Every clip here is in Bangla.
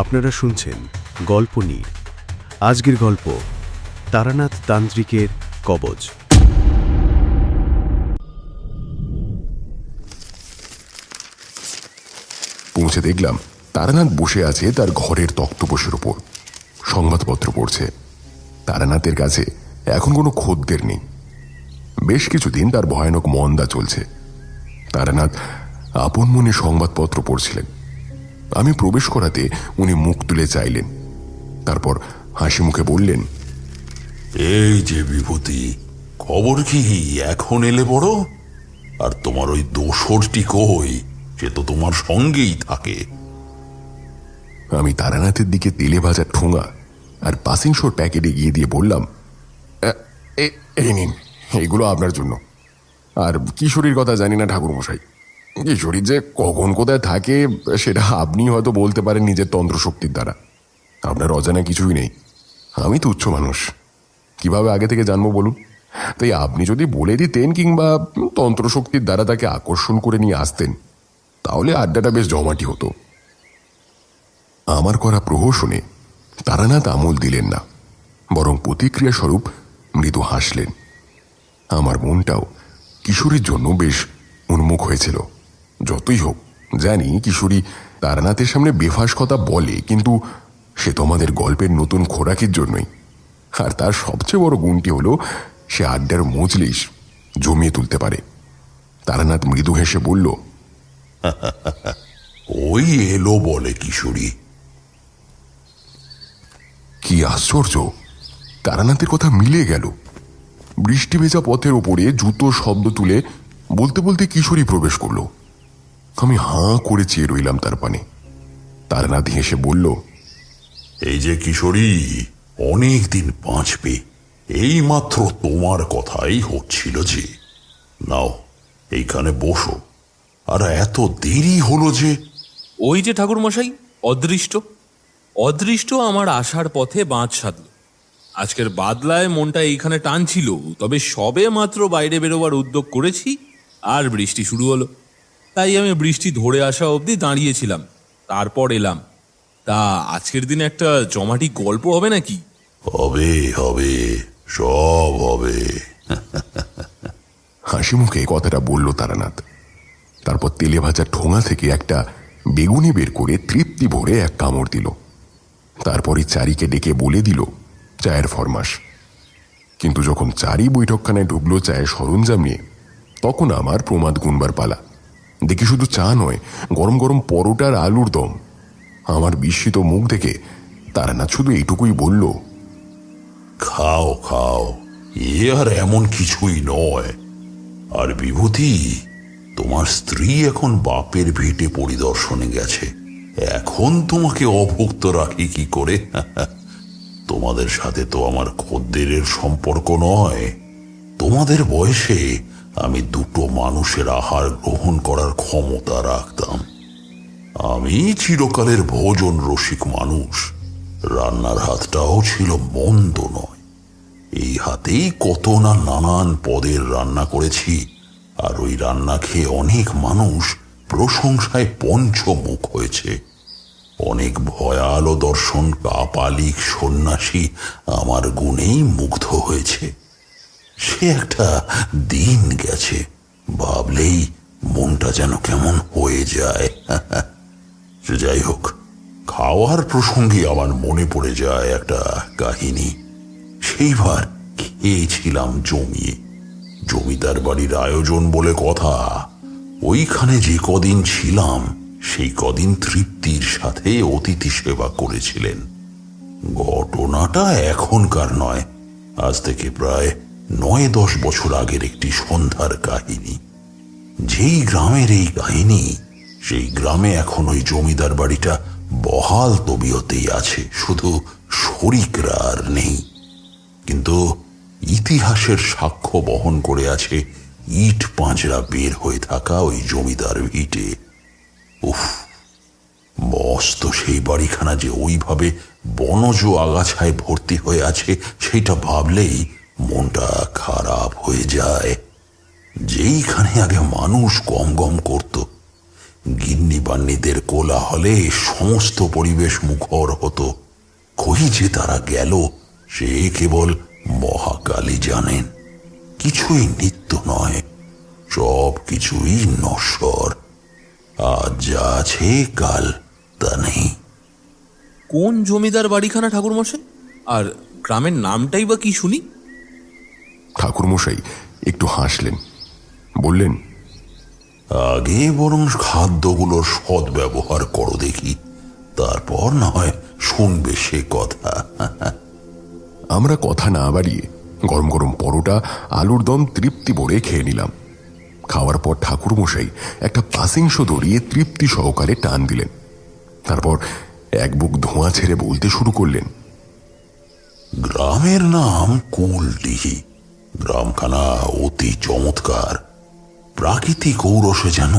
আপনারা শুনছেন গল্প নীড়। আজকের গল্প তারানাথ তান্ত্রিকের কবজ। পৌঁছে দেখলাম তারানাথ বসে আছে তার ঘরের তক্তপোষের ওপর, সংবাদপত্র পড়ছে। তারানাথের কাছে এখন কোনো খদ্দের নেই। বেশ কিছুদিন তার ভয়ানক মন্দা চলছে। তারানাথ আপন মনে সংবাদপত্র পড়ছিলেন। আমি প্রবেশ করাতে উনি মুখ তুলে চাইলেন, তারপর হাসি মুখে বললেন, এই যে বিভূতি, খবর কি এখন এলে বড়? আর তোমার ওই দোসরটি কই? সে তো তোমার সঙ্গেই থাকে। আমি তারানাথের দিকে তেলে ভাজা ঠোঙা আর পাসিং শোর প্যাকেট এগিয়ে দিয়ে বললাম, এই নিন, এইগুলো আপনার জন্য। আর কিশোরীর কথা জানি না ঠাকুরমশাই, কিশোরী যে কখন কোথায় থাকে সেটা আপনি হয়তো বলতে পারেন নিজের তন্ত্রশক্তির দ্বারা। আপনার অজানা কিছুই নেই। আমি তুচ্ছ মানুষ, কিভাবে আগে থেকে জানবো বলুন? তাই আপনি যদি বলে দিতেন কিংবা তন্ত্রশক্তির দ্বারা তাকে আকর্ষণ করে নিয়ে আসতেন, তাহলে আড্ডাটা বেশ জমাটি হতো। আমার করা প্রহসনে তারানাথ আমল দিলেন না, বরং প্রতিক্রিয়া স্বরূপ মৃদু হাসলেন। আমার মনটাও কিশোরীর জন্য বেশ উন্মুখ হয়েছিল। যতই হোক, জানি কিশোরী তারানাথের সামনে বেফাস কথা বলে, কিন্তু সে তো আমাদের গল্পের নতুন খোরাকির জন্যই। আর তার সবচেয়ে বড় গুণটি হলো সে আড্ডার মজলিস জমিয়ে তুলতে পারে। তারানাথ মৃদু হেসে বলল, ওই এলো বলে কিশোরী। কি আশ্চর্য, তারানাথের কথা মিলে গেল। বৃষ্টি ভেজা পথের ওপরে জুতো শব্দ তুলে বলতে বলতে কিশোরী প্রবেশ করল। আমি হাঁ করে চেয়ে রইলাম তার পানে। তারানাথ হেসে বলল, এই যে কিশোরী অনেক দিন বাঁচবে, এই মাত্র তোমার কথাই হচ্ছিল যে। নাও, এইখানে বসো। আর এত দেরি হলো যে? ওই যে ঠাকুরমশাই, অদৃষ্ট অদৃষ্ট আমার আসার পথে বাঁধ সাধল। আজকের বাদলায় মনটা এইখানে টানছিল, তবে সবে মাত্র বাইরে বেরোবার উদ্যোগ করেছি আর বৃষ্টি শুরু হলো। তাই আমি বৃষ্টি ধরে আসা অবধি দাঁড়িয়েছিলাম, তারপর এলাম। তা আজকের দিনে একটা জমাটি গল্প হবে নাকি? হবে হবে, সব হবে। হাসি মুখে কথাটা বলল তারানাথ। তারপর তেলে ভাজা ঠোঙা থেকে একটা বেগুনি বের করে তৃপ্তি ভরে এক কামড় দিল। তারপরই চারিকে ডেকে বলে দিল চায়ের ফরমাস। কিন্তু যখন চারি বৈঠকখানায় ঢুকলো চায়ের সরঞ্জাম নিয়ে, তখন আমার প্রমাদ গুনবার পালা। দেখি শুধু চা নয়, গরম গরম পরোটার আলুর দম। আমার বিস্মিত মুখ দেখে তারানাথ শুধু এইটুকুই বলল, খাও খাও, এ আর এমন কিছুই নয়। আর বিভূতি, তোমার স্ত্রী এখন বাপের ভিটে পরিদর্শনে গেছে। এখন তোমাকে অভুক্ত রাখি কি করে? তোমাদের সাথে তো আমার খদ্দেরের সম্পর্ক নয়। তোমাদের বয়সে আমি দুটো মানুষের আহার গ্রহণ করার ক্ষমতা রাখতাম। আমি চিরকালের ভোজন রসিক মানুষ। রান্নার হাতটাও ছিল মন্দ নয়। এই হাতেই কত না নানান পদের রান্না করেছি, আর ওই রান্না খেয়ে অনেক মানুষ প্রশংসায় পঞ্চমুখ হয়েছে। অনেক ভয়ালো দর্শন কাপালিক সন্ন্যাসী আমার গুণেই মুগ্ধ হয়েছে। সে একটা দিন গেছে, ভাবলেই মনটা যেন কেমন হয়ে যায়। যাই হোক, খাওয়ার প্রসঙ্গে আমার মনে পড়ে যায় একটা কাহিনী। সেইবার খেয়েছিলাম জমিয়ে। জমিদার বাড়ির আয়োজন বলে কথা। ওইখানে যে কদিন ছিলাম, সেই কদিন তৃপ্তির সাথে অতিথি সেবা করেছিলেন। ঘটনাটা এখনকার নয়, আজ থেকে প্রায় 9-10 বছর আগের একটি সন্ধ্যার কাহিনী। যেই গ্রামের এই কাহিনী, সেই গ্রামে এখন ওই জমিদার বাড়িটা বহাল তবিয়তেই আছে, শুধু শরিকরা আর নেই। কিন্তু ইতিহাসের সাক্ষ্য বহন করে আছে ইট পাঁজরা বের হয়ে থাকা ওই জমিদার ভিটে। উফ, মস্ত সেই বাড়িখানা যে ওইভাবে বনজ আগাছায় ভর্তি হয়ে আছে, সেটা ভাবলেই মনটা খারাপ হয়ে যায়। যেইখানে আগে মানুষ গম গম করত, গিন্নি বান্নিদের কোলাহলে সমস্ত পরিবেশ মুখর হতো। কই যে তারা গেল সে কেবল মহাকালী জানেন। কিছুই নিত্য নয়, সব কিছুই নশ্বর। আজ যা আছে কাল তা নেই। কোন জমিদার বাড়িখানা ঠাকুরমশাই? আর গ্রামের নামটাই বা কি শুনি? ঠাকুরমশাই একটু হাসলেন, বললেন, আগে বরং খাদ্যগুলোর সৎ ব্যবহার করো দেখি, তারপর না হয় শুনবে সে কথা। আমরা কথা না বাড়িয়ে গরম গরম পরোটা আলুর দম তৃপ্তি ভরে খেয়ে নিলাম। খাওয়ার পর ঠাকুরমশাই একটা পাসিংশো ধরিয়ে তৃপ্তি সহকারে টান দিলেন। তারপর এক বুক ধোঁয়া ছেড়ে বলতে শুরু করলেন, গ্রামের নাম কুলডিহি। গ্রামখানা অতি চমৎকার, প্রাকৃতিক ঔরসে যেন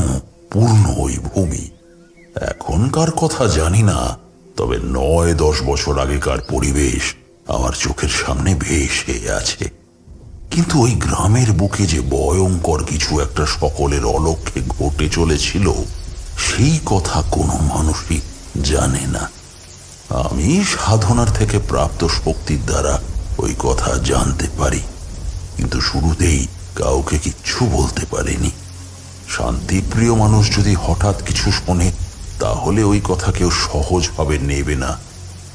পূর্ণ ওই ভূমি। এখনকার কথা জানি না, তবে 9-10 বছর আগেকার পরিবেশ আমার চোখের সামনে ভেসে আছে। কিন্তু ওই গ্রামের বুকে যে ভয়ঙ্কর কিছু একটা সকলের অলক্ষ্যে ঘটে চলেছিল, সেই কথা কোনো মানুষই জানে না। আমি সাধনার থেকে প্রাপ্ত শক্তির দ্বারা ওই কথা জানতে পারি, কিন্তু শুরুতেই কাউকে কিচ্ছু বলতে পারিনি। শান্তিপ্রিয় মানুষ যদি হঠাৎ কিছু শোনে, তাহলে ওই কথা কেউ সহজভাবে নেবে না,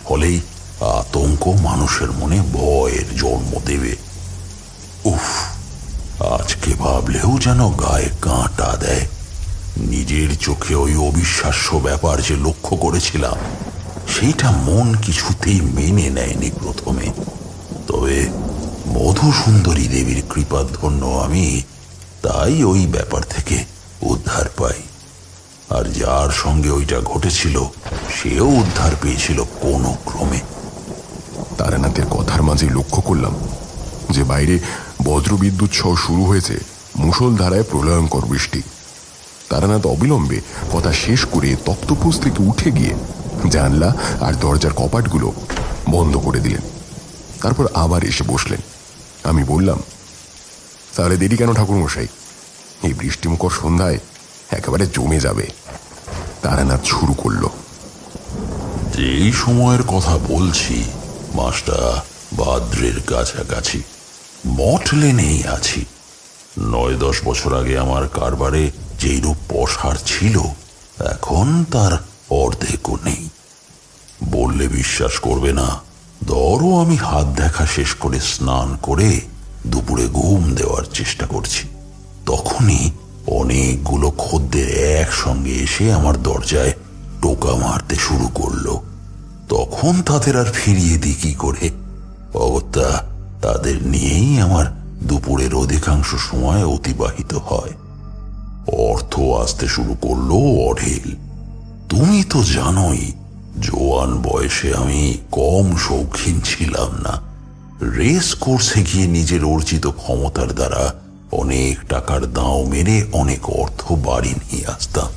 ফলেই আতঙ্ক মানুষের মনে ভয়ের জন্ম দেবে। উফ, আজকে ভাবলেও যেন গায়ে কাঁটা দেয়। নিজের চোখে ওই অবিশ্বাস্য ব্যাপার যে লক্ষ্য করেছিলাম, সেইটা মন কিছুতেই মেনে নেয়নি প্রথমে। তবে মধুসুন্দরী দেবীর কৃপাধন্য আমি, তাই ওই ব্যাপার থেকে উদ্ধার পাই। আর যার সঙ্গে ওইটা ঘটেছিল সেও উদ্ধার পেয়েছিল কোনো ক্রমে। তারানাথের কথার মাঝে লক্ষ্য করলাম যে বাইরে বজ্রবিদ্যুৎ সহ শুরু হয়েছে মুষলধারায় প্রলয়ঙ্কর বৃষ্টি। তারানাথ অবিলম্বে কথা শেষ করে তক্তপোষ থেকে উঠে গিয়ে জানলা আর দরজার কপাটগুলো বন্ধ করে দিলেন। তারপর আবার এসে বসলেন। আমি বললাম, তাহলে দেরি কেন ঠাকুরমশাই? এই বৃষ্টিমুখর সন্ধ্যায় একেবারে জমে যাবে। তারানাথ শুরু করল, যেই সময়ের কথা বলছি, মাসটা ভাদ্রের কাছাকাছি। মঠ লেনেই আছি। 9-10 বছর আগে আমার কারবারে যেইরূপ পসার ছিল, এখন তার অর্ধেকও নেই। বললে বিশ্বাস করবে না, ধরো আমি হাত দেখা শেষ করে স্নান করে দুপুরে ঘুম দেওয়ার চেষ্টা করছি, তখনই অনেকগুলো খদ্দের একসঙ্গে এসে আমার দরজায় টোকা মারতে শুরু করলো। তখন তাদের আর ফিরিয়ে দিই কি করে? অগত্যা তাদের নিয়েই আমার দুপুরের অধিকাংশ সময় অতিবাহিত হয়। অর্থ আসতে শুরু করলো অঢেল। তুমি তো জানোই, জোয়ান বয়সে আমি কম শৌখিন ছিলাম না। রেস কোর্সে গিয়ে নিজের অর্জিত ক্ষমতার দ্বারা অনেক টাকার দাঁও মেরে অনেক অর্থ বাড়ি নিয়ে আসতাম।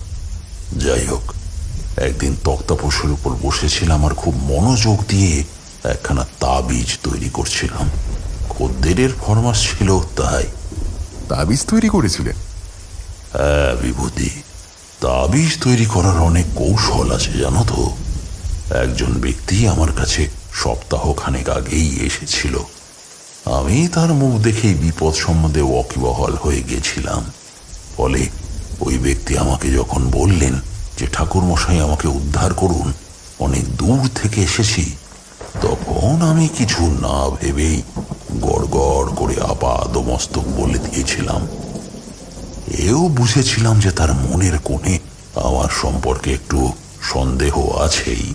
যাই হোক, একদিন তক্তাপোষের উপর বসেছিলাম আর খুব মনোযোগ দিয়ে একখানা তাবিজ তৈরি করছিলাম। খদ্দেরের ফরমাস ছিল তাই। তাবিজ তৈরি করেছিলেন? হ্যাঁ বিভূতি, তাবিজ তৈরি করার অনেক কৌশল আছে জানো তো। একজন ব্যক্তি আমার কাছে সপ্তাহখানেক আগেই এসেছিল। আমি তার মুখ দেখেই বিপদ সম্বন্ধে ওয়াকিবহাল হয়ে গেছিলাম। ফলে ওই ব্যক্তি আমাকে যখন বললেন যে ঠাকুরমশাই আমাকে উদ্ধার করুন, অনেক দূর থেকে এসেছি, তখন আমি কিছু না ভেবেই গড়গড় করে আপাদমস্তক বলে দিয়েছিলাম। এও বুঝেছিলাম যে তার মনের কোণে আমার সম্পর্কে একটু সন্দেহ আছেই,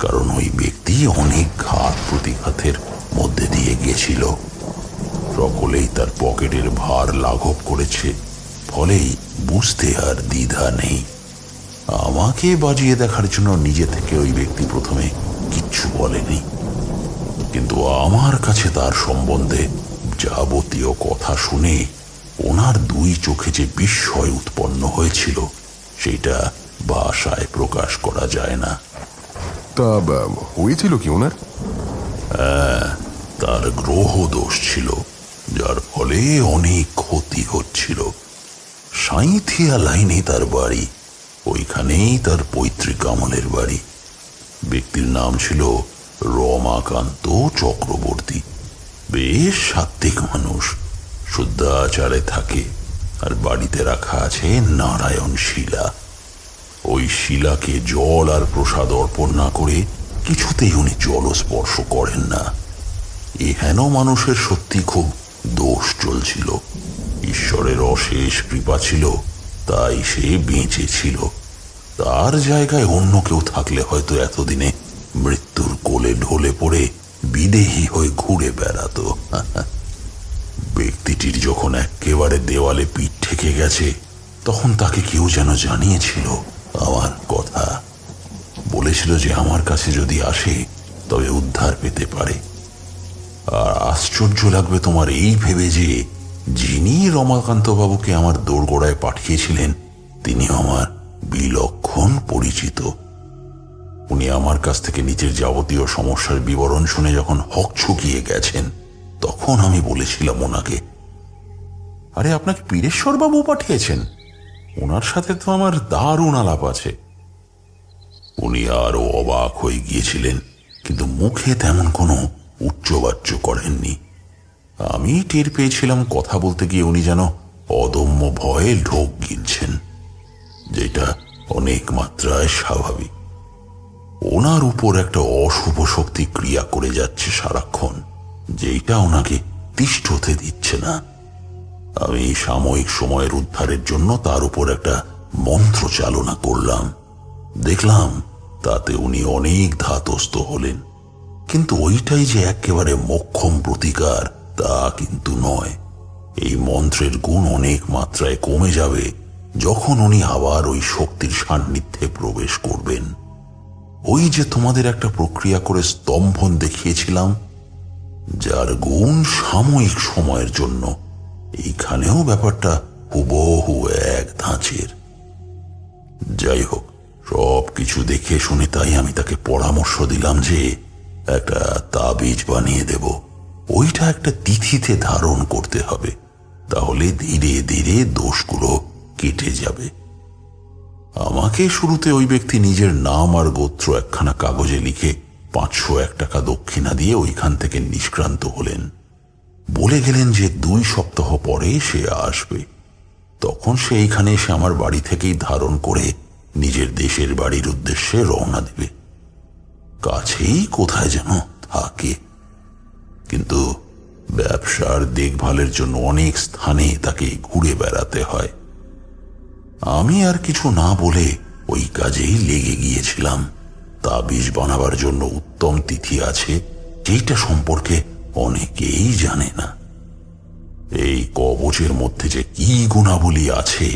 কারণ ওই ব্যক্তি অনেক ঘাত প্রতিঘাতের মধ্যে দিয়ে গেছিল। সকলেই তার পকেটের ভার লাঘব করেছে, ফলেই বুঝতে আর দ্বিধা নেই। আমাকে বাজিয়ে দেখার জন্য নিজে থেকে ওই ব্যক্তি প্রথমে কিচ্ছু বলেনি, কিন্তু আমার কাছে তার সম্বন্ধে যাবতীয় কথা শুনে ওনার দুই চোখে যে বিস্ময় উৎপন্ন হয়েছিল, সেটা ভাষায় প্রকাশ করা যায় না। তা হয়েছিল কি ওনার? তার গ্রহ দোষ ছিল, যার ফলে অনেক ক্ষতি হচ্ছিল। সাঁইথিয়া লাইনে তার বাড়ি। ওইখানেই তার পৈতৃক আমলের বাড়ি। ব্যক্তির নাম ছিল রমাকান্ত চক্রবর্তী। বেশ সাত্ত্বিক মানুষ, শুদ্ধাচারে থাকে, আর বাড়িতে রাখা আছে নারায়ণ শিলা। ওই শিলাকে জল আর প্রসাদ অর্পণ না করে কিছুতেই উনি জল স্পর্শ করেন না। এ হেন মানুষের সত্যি খুব দোষ চলছিল। ঈশ্বরের অশেষ কৃপা ছিল, তাই সে বেঁচে ছিল। তার জায়গায় অন্য কেউ থাকলে হয়তো এতদিনে মৃত্যুর কোলে ঢলে পড়ে বিদেহী হয়ে ঘুরে বেড়াতো। ব্যক্তিটির যখন একেবারে দেওয়ালে পিঠ ঠেকে গেছে, তখন তাকে কেউ যেন জানিয়েছিল আমার কথা। বলেছিল যে আমার কাছে যদি আসে তবে উদ্ধার পেতে পারে। আর আশ্চর্য লাগবে তোমার এই ভেবে যে যিনি রমাকান্ত বাবুকে আমার দোরগোড়ায় পাঠিয়েছিলেন তিনি আমার বিলক্ষণ পরিচিত। উনি আমার কাছ থেকে নিজের যাবতীয় সমস্যার বিবরণ শুনে যখন হকচকিয়ে গেছেন, তখন আমি বলেছিলাম ওনাকে, আরে আপনাকে বীরেশ্বর বাবু পাঠিয়েছেন? ওনার সাথে তো আমার দারুণ আলাপ আছে। উনি আরো অবাক হয়ে গিয়েছিলেন, কিন্তু মুখে তেমন কোনো উচ্চবাচ্য করেননি। আমি টের পেয়েছিলাম কথা বলতে গিয়ে উনি যেন অদম্য ভয়ে ঢোক গিলছেন, যেটা অনেক মাত্রায় স্বাভাবিক। ওনার উপর একটা অশুভ শক্তি ক্রিয়া করে যাচ্ছে সারাক্ষণ, যেটা ওনাকে তিষ্ঠ হতে দিচ্ছে না। আমি সাময়িক সময়ের উদ্ধারের জন্য তার উপর একটা মন্ত্র চালনা করলাম। দেখলাম তাতে উনি অনেক ধাতস্থ হলেন, কিন্তু ওইটাই যে একেবারে মোক্ষম প্রতিকার তা কিন্তু নয়। এই মন্ত্রের গুণ অনেক মাত্রায় কমে যাবে যখন উনি আবার ওই শক্তির সান্নিধ্যে প্রবেশ করবেন। ওই যে তোমাদের একটা প্রক্রিয়া করে স্তম্ভন দেখিয়েছিলাম, যার গুণ সাময়িক সময়ের জন্য, এইখানেও ব্যাপারটা হুবহু এক ধাঁচের। যাই হোক, সব কিছু দেখে শুনে তাই আমি তাকে পরামর্শ দিলাম যে একটা তাবিজ বানিয়ে দেব। ওইটা একটা তিথিতে ধারণ করতে হবে, তাহলে ধীরে ধীরে দোষগুলো কেটে যাবে। আমাকে শুরুতে ওই ব্যক্তি নিজের নাম আর গোত্র একখানা কাগজে লিখে 501 টাকা দক্ষিণা দিয়ে ওইখান থেকে নিষ্ক্রান্ত হলেন। বলে গেলেন যে 2 সপ্তাহ পরে সে আসবে, তখন সে এইখানে এসে আমার বাড়ি থেকেই ধারণ করে নিজের দেশের বাড়ির উদ্দেশ্যে রওনা দেবে। কাছেই কোথায় যেন থাকে, কিন্তু ব্যবসার দেখভালের জন্য অনেক স্থানে তাকে ঘুরে বেড়াতে হয়। আমি আর কিছু না বলে ওই কাজেই লেগে গিয়েছিলাম। তাবিজ বানাবার জন্য উত্তম তিথি আছে, যেটা সম্পর্কে অনেকেই জানে না। এই কবচের মধ্যে যে কি গুণাবলী আছে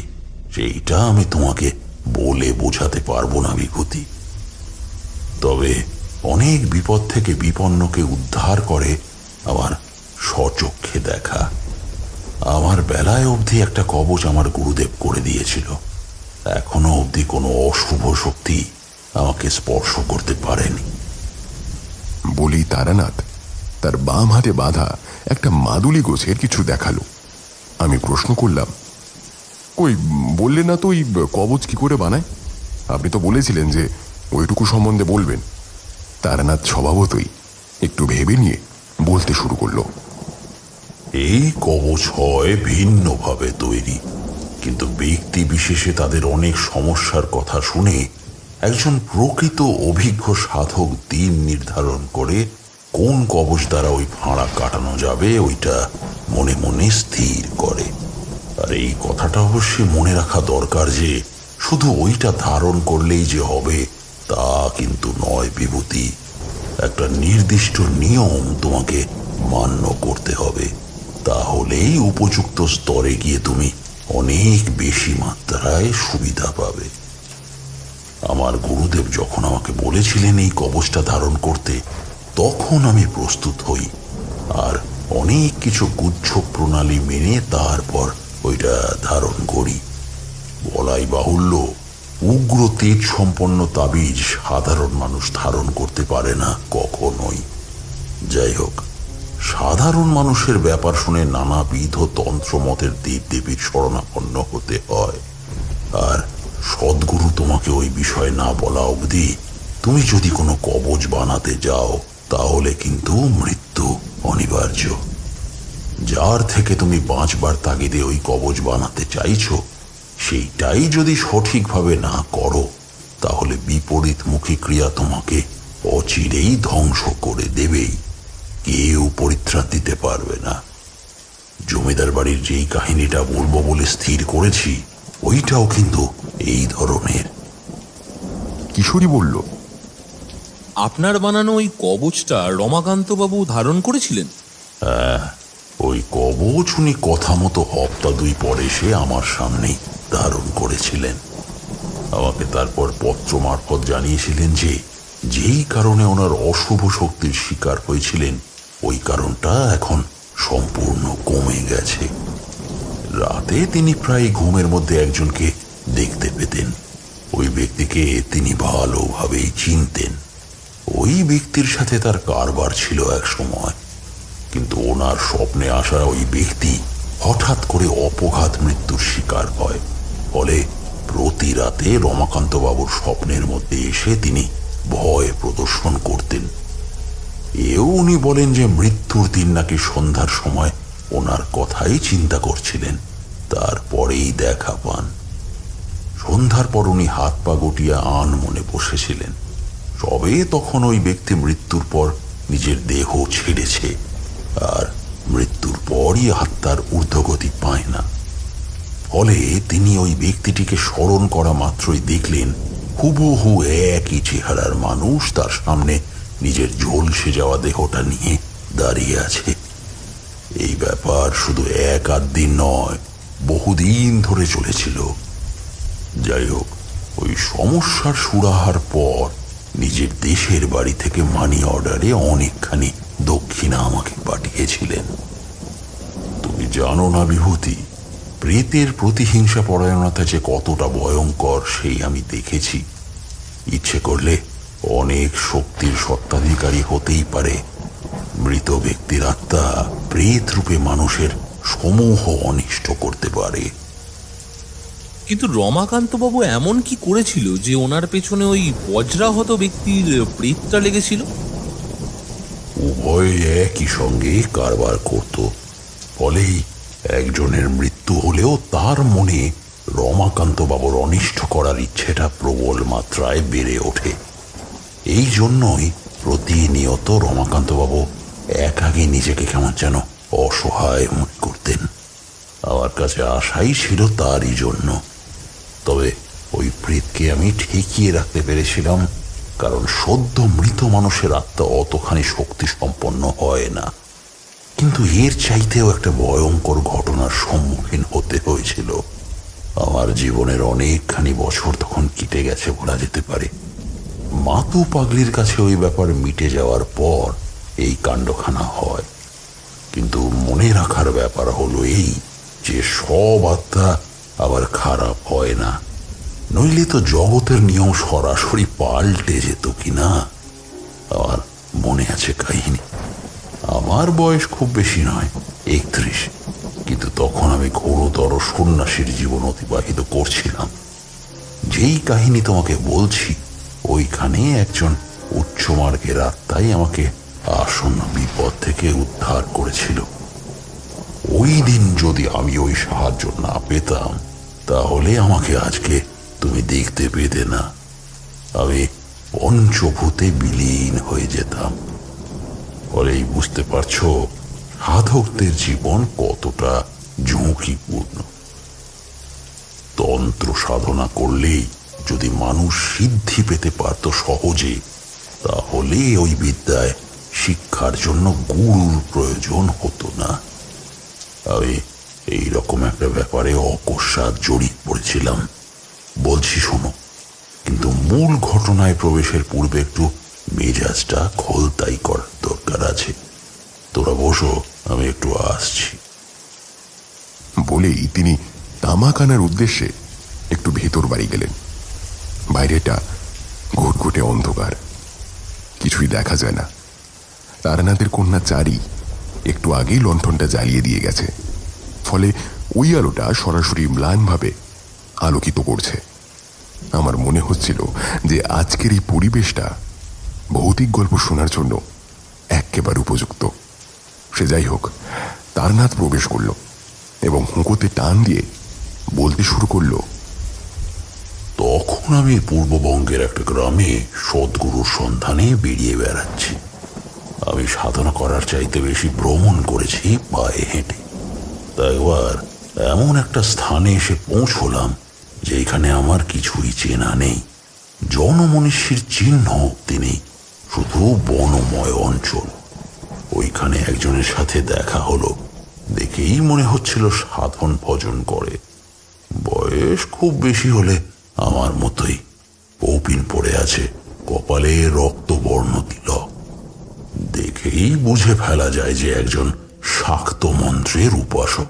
সেইটা আমি তোমাকে বলে বোঝাতে পারবো না বিভূতি। তবে অনেক বিপদ থেকে বিপন্নকে উদ্ধার করে আমার স্বচক্ষে দেখা। আমার বেলায় অবধি একটা কবচ আমার গুরুদেব করে দিয়েছিল। এখনো অবধি কোনো অশুভ শক্তি আমাকে স্পর্শ করতে পারেনি। বলি তারানাথ তার বাম হাতে বাঁধা একটা মাদুলি গোছের কিছু দেখালো। আমি প্রশ্ন করলাম, কই বললে না তো ওই কবচ কি করে বানায়? আপনি তো বলেছিলেন যে ওইটুকু সম্বন্ধে বলবেন। তারানাথ স্বভাবতই একটু ভেবে নিয়ে বলতে শুরু করলো, এই কবচ হয় ভিন্নভাবে তৈরি, কিন্তু ব্যক্তি বিশেষে তাদের অনেক সমস্যার কথা শুনে একজন প্রকৃত অভিজ্ঞ সাধক দিন নির্ধারণ করে কোন কবচ দ্বারা ওই ফাঁড়া কাটানো যাবে ওইটা মনে মনে স্থির করে। আর এই কথাটা অবশ্যই মনে রাখা দরকার যে শুধু ওইটা ধারণ করলেই যে হবে তা কিন্তু নয় বিভূতি। একটা নির্দিষ্ট নিয়ম তোমাকে মান্য করতে হবে, তাহলেই উপযুক্ত স্তরে গিয়ে তুমি অনেক বেশি মাত্রায় সুবিধা পাবে। আমার গুরুদেব যখন আমাকে বলেছিলেন এই কবচটা ধারণ করতে, তখন আমি প্রস্তুত হই আর অনেক কিছু গুচ্ছ প্রণালী মেনে তারপর ওইটা ধারণ করি। বলাই বাহুল্য, উগ্র তেজ সম্পন্ন তাবিজ সাধারণ মানুষ ধারণ করতে পারে না কখনোই। যাই হোক, সাধারণ মানুষের ব্যাপার শুনে নানাবিধ তন্ত্রমতের দেবদেবীর শরণাপন্ন হতে হয়, আর সদ্গুরু তোমাকে ওই বিষয় না বলা অবধি তুমি যদি কোনো কবচ বানাতে যাও তাহলে কিন্তু মৃত্যু অনিবার্য। যার থেকে তুমি বাঁচবার তাগিদে ওই কবচ বানাতে চাইছো সেইটাই যদি সঠিকভাবে না করো তাহলে বিপরীতমুখী ক্রিয়া তোমাকে অচিরেই ধ্বংস করে দেবেই, কেউ পরিত্রাণ দিতে পারবে না। জমিদার বাড়ির যেই কাহিনীটা বলবো বলে স্থির করেছি ওইটাও কিন্তু এই ধরনের। কিশোরী বলল, আপনার বানানো ওই কবচটা রমাকান্তবাবু ধারণ করেছিলেন? ওই কবচ উনি কথা মতো হপ্তা 2 পরে সে আমার সামনেই ধারণ করেছিলেন। আমাকে তারপর পত্র মারফত জানিয়েছিলেন যে যেই কারণে ওনার অশুভ শক্তির শিকার হয়েছিলেন ওই কারণটা এখন সম্পূর্ণ কমে গেছে। রাতে তিনি প্রায় ঘুমের মধ্যে একজনকে দেখতে পেতেন। ওই ব্যক্তিকে তিনি ভালোভাবেই চিনতেন। ওই ব্যক্তির সাথে তার কারবার ছিল এক সময়, কিন্তু ওনার স্বপ্নে আসা ওই ব্যক্তি হঠাৎ করে অপঘাত মৃত্যুর শিকার হয়। ফলে প্রতি রাতে রমাকান্ত বাবুর স্বপ্নের মধ্যে এসে তিনি ভয় প্রদর্শন করতেন। এও উনি বলেন যে মৃত্যুর দিন নাকি সন্ধ্যার সময় ওনার কথাই চিন্তা করছিলেন, তারপরেই দেখা পান। সন্ধ্যার পর উনি হাত পা গুটিয়ে আনমনে বসেছিলেন। সবে তখন ওই ব্যক্তি মৃত্যুর পর নিজের দেহ ছেড়েছে, আর মৃত্যুর পরই আত্মার ঊর্ধ্বগতি পায় না। ফলে তিনি ওই ব্যক্তিটিকে স্মরণ করা মাত্রই দেখলেন হুবহু একই চেহারার মানুষ তার সামনে নিজের ঝলসে যাওয়া দেহটা নিয়ে দাঁড়িয়ে আছে। এই ব্যাপার শুধু 1-8 দিন নয়, বহুদিন ধরে চলেছিল। যাই হোক, ওই সমস্যার সুরাহার পর নিজের দেশের বাড়ি থেকে মানি অর্ডারে অনেকখানি দক্ষিণা আমাকে পাঠিয়েছিলেন। তুমি জানো না বিভূতি, প্রেতের প্রতিহিংসা পরায়ণতা যে কতটা ভয়ঙ্কর সেই আমি দেখেছি। ইচ্ছে করলে অনেক শক্তির সত্ত্বাধিকারী হতেই পারে। মৃত ব্যক্তির আত্মা প্রেত রূপে মানুষের সমূহ অনিষ্ট করতে পারে। কিন্তু রমাকান্তবাবু এমন কি করেছিল যে ওনার পেছনে ওই বজ্রাহত ব্যক্তির প্রেতটা লেগেছিল? উভয়ে একই সঙ্গে কারবার করত। ফলেই একজনের মৃত্যু হলেও তার মনে রমাকান্ত বাবুর অনিষ্ট করার ইচ্ছেটা প্রবল মাত্রায় বেড়ে ওঠে। এই জন্যই প্রতিনিয়ত রমাকান্ত বাবু একাকী নিজেকে কেমন যেন অসহায় মনে করতেন। আমার কাছে আশাই ছিল তারই জন্য। তবে ওই প্রেতকে আমি ঠেকিয়ে রাখতে পেরেছিলাম, কারণ সদ্য মৃত মানুষের আত্মা অতখানি শক্তি সম্পন্ন হয় না। কিন্তু এর চাইতেও একটা ভয়ঙ্কর ঘটনার সম্মুখীন হতে হয়েছিল। আমার জীবনের অনেকখানি বছর তখন কেটে গেছে বলা যেতে পারে। মাতু পাগলির কাছে ওই ব্যাপার মিটে যাওয়ার পর এই কাণ্ডখানা হয়। কিন্তু মনে রাখার ব্যাপার হলো এই যে সব আত্মা আবার খারাপ হয় না, নইলে তো জগতের নিয়ম সরাসরি পাল্টে যেত কিনা। আমার মনে আছে কাহিনী। আমার বয়স খুব বেশি নয়, 31, কিন্তু তখন আমি ঘোরতর সন্ন্যাসীর জীবন অতিবাহিত করছিলাম। যেই কাহিনী তোমাকে বলছি ওইখানে একজন উচ্চমার্গের আত্মাই আমাকে আসন্ন বিপদ থেকে উদ্ধার করেছিল। ওই দিন যদি আমি ওই সাহায্য না পেতাম তাহলে আমাকে আজকে তুমি দেখতে পেতে না। আমি পঞ্চভূতে বিলীন হয়ে যেতাম। ফলেই বুঝতে পারছো সাধকদের জীবন কতটা ঝুঁকিপূর্ণ। তন্ত্র সাধনা করলেই যদি মানুষ সিদ্ধি পেতে পারত সহজে, তাহলে ওই বিদ্যায় শিক্ষার জন্য গুরুর প্রয়োজন হতো না। আমি এইরকম একটা ব্যাপারে অকস্মাৎ জড়িয়ে পড়েছিলাম। বলছি শোনো, কিন্তু মূল ঘটনায় প্রবেশের পূর্বে একটু মেজাজটা খোলতাই করার দরকার আছে। তোরা বসো, আমি একটু আসছি। বলেই তিনি তামাক আনার উদ্দেশ্যে একটু ভেতর বাড়ি গেলেন। বাইরেটা ঘুটঘুটে অন্ধকার, কিছুই দেখা যায় না। তারানাথের কন্যা চারি একটু আগেই লণ্ঠনটা জ্বালিয়ে দিয়ে গেছে, ফলে ওই আলোটা সরাসরি ম্লানভাবে আলোকিত করছে। আমার মনে হচ্ছিল যে আজকের এই পরিবেশটা ভৌতিক গল্প শোনার জন্য একেবারে উপযুক্ত। সে যাই হোক, তারনাথ প্রবেশ করল এবং হুঁকোতে টান দিয়ে বলতে শুরু করলো, তখন আমি পূর্ববঙ্গের একটা গ্রামে সদ্গুরুর সন্ধানে বেরিয়ে বেড়াচ্ছি। আমি সাধনা করার চাইতে বেশি ভ্রমণ করেছি পায়ে হেঁটে। তা একবার এমন একটা স্থানে এসে পৌঁছলাম যেখানে আমার কিছুই চেনা নেই, জনমনীষীর চিহ্ন অব্দি নেই, শুধু বনময় অঞ্চল। ওইখানে একজনের সাথে দেখা হলো। দেখেই মনে হচ্ছিল সাধন ভজন করে। বয়স খুব বেশি হলে আমার মতোই, কৌপিন পড়ে আছে, কপালে রক্তবর্ণ তিলক। দেখেই বুঝে ফেলা যায় যে একজন শাক্ত মন্ত্রের উপাসক।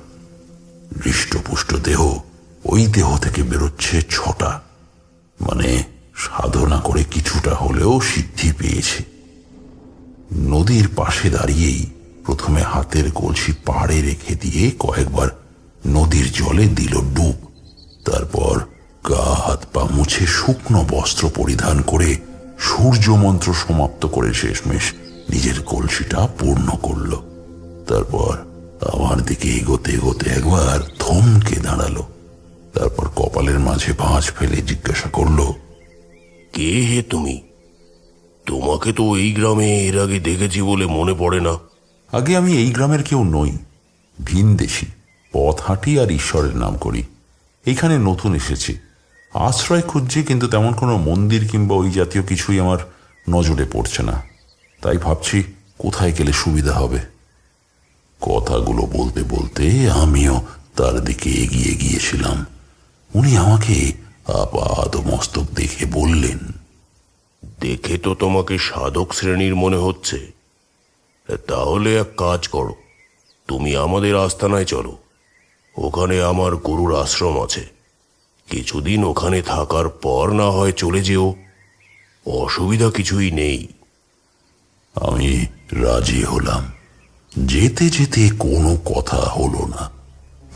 হৃষ্টপুষ্ট দেহ, ওই দেহ থেকে বেরোচ্ছে ছটা, মানে সাধনা করে কিছুটা হলেও সিদ্ধি পেয়েছে। নদীর পাশে দাঁড়িয়েই প্রথমে হাতের কলসি পাড়ে রেখে দিয়ে কয়েকবার নদীর জলে দিল ডুব। তারপর গা হাত পা মুছে শুকনো বস্ত্র পরিধান করে সূর্য মন্ত্র সমাপ্ত করে শেষমেশ নিজের কলসিটা পূর্ণ করল। তারপর আমার দিকে এগোতে এগোতে একবার থমকে দাঁড়ালো। তারপর কপালের মাঝে ভাঁজ ফেলে জিজ্ঞাসা করলো, কে হে তুমি? তোমাকে তো এই গ্রামে এর আগে দেখেছি বলে মনে পড়ে না। আগে আমি এই গ্রামের কেউ নই, ভিনদেশী, পথ হাঁটি আর ঈশ্বরের নাম করি। এইখানে নতুন এসেছি, আশ্রয় খুঁজছি, কিন্তু তেমন কোনো মন্দির কিংবা ওই জাতীয় কিছুই আমার নজরে পড়ছে না। তাই ভাবছি কোথায় গেলে সুবিধা হবে। কথাগুলো বলতে বলতে আমিও তার দিকে এগিয়ে গিয়েছিলাম। উনি আমাকে আপাদ মস্তক দেখে বললেন, দেখে তো তোমাকে সাধক শ্রেণীর মনে হচ্ছে। তাহলে এক কাজ করো, তুমি আমাদের আস্তানায় চলো। ওখানে আমার গুরুর আশ্রম আছে। কিছুদিন ওখানে থাকার পর না হয় চলে যেও, অসুবিধা কিছুই নেই। আমি রাজি হলাম। যেতে যেতে কোনো কথা হলো না।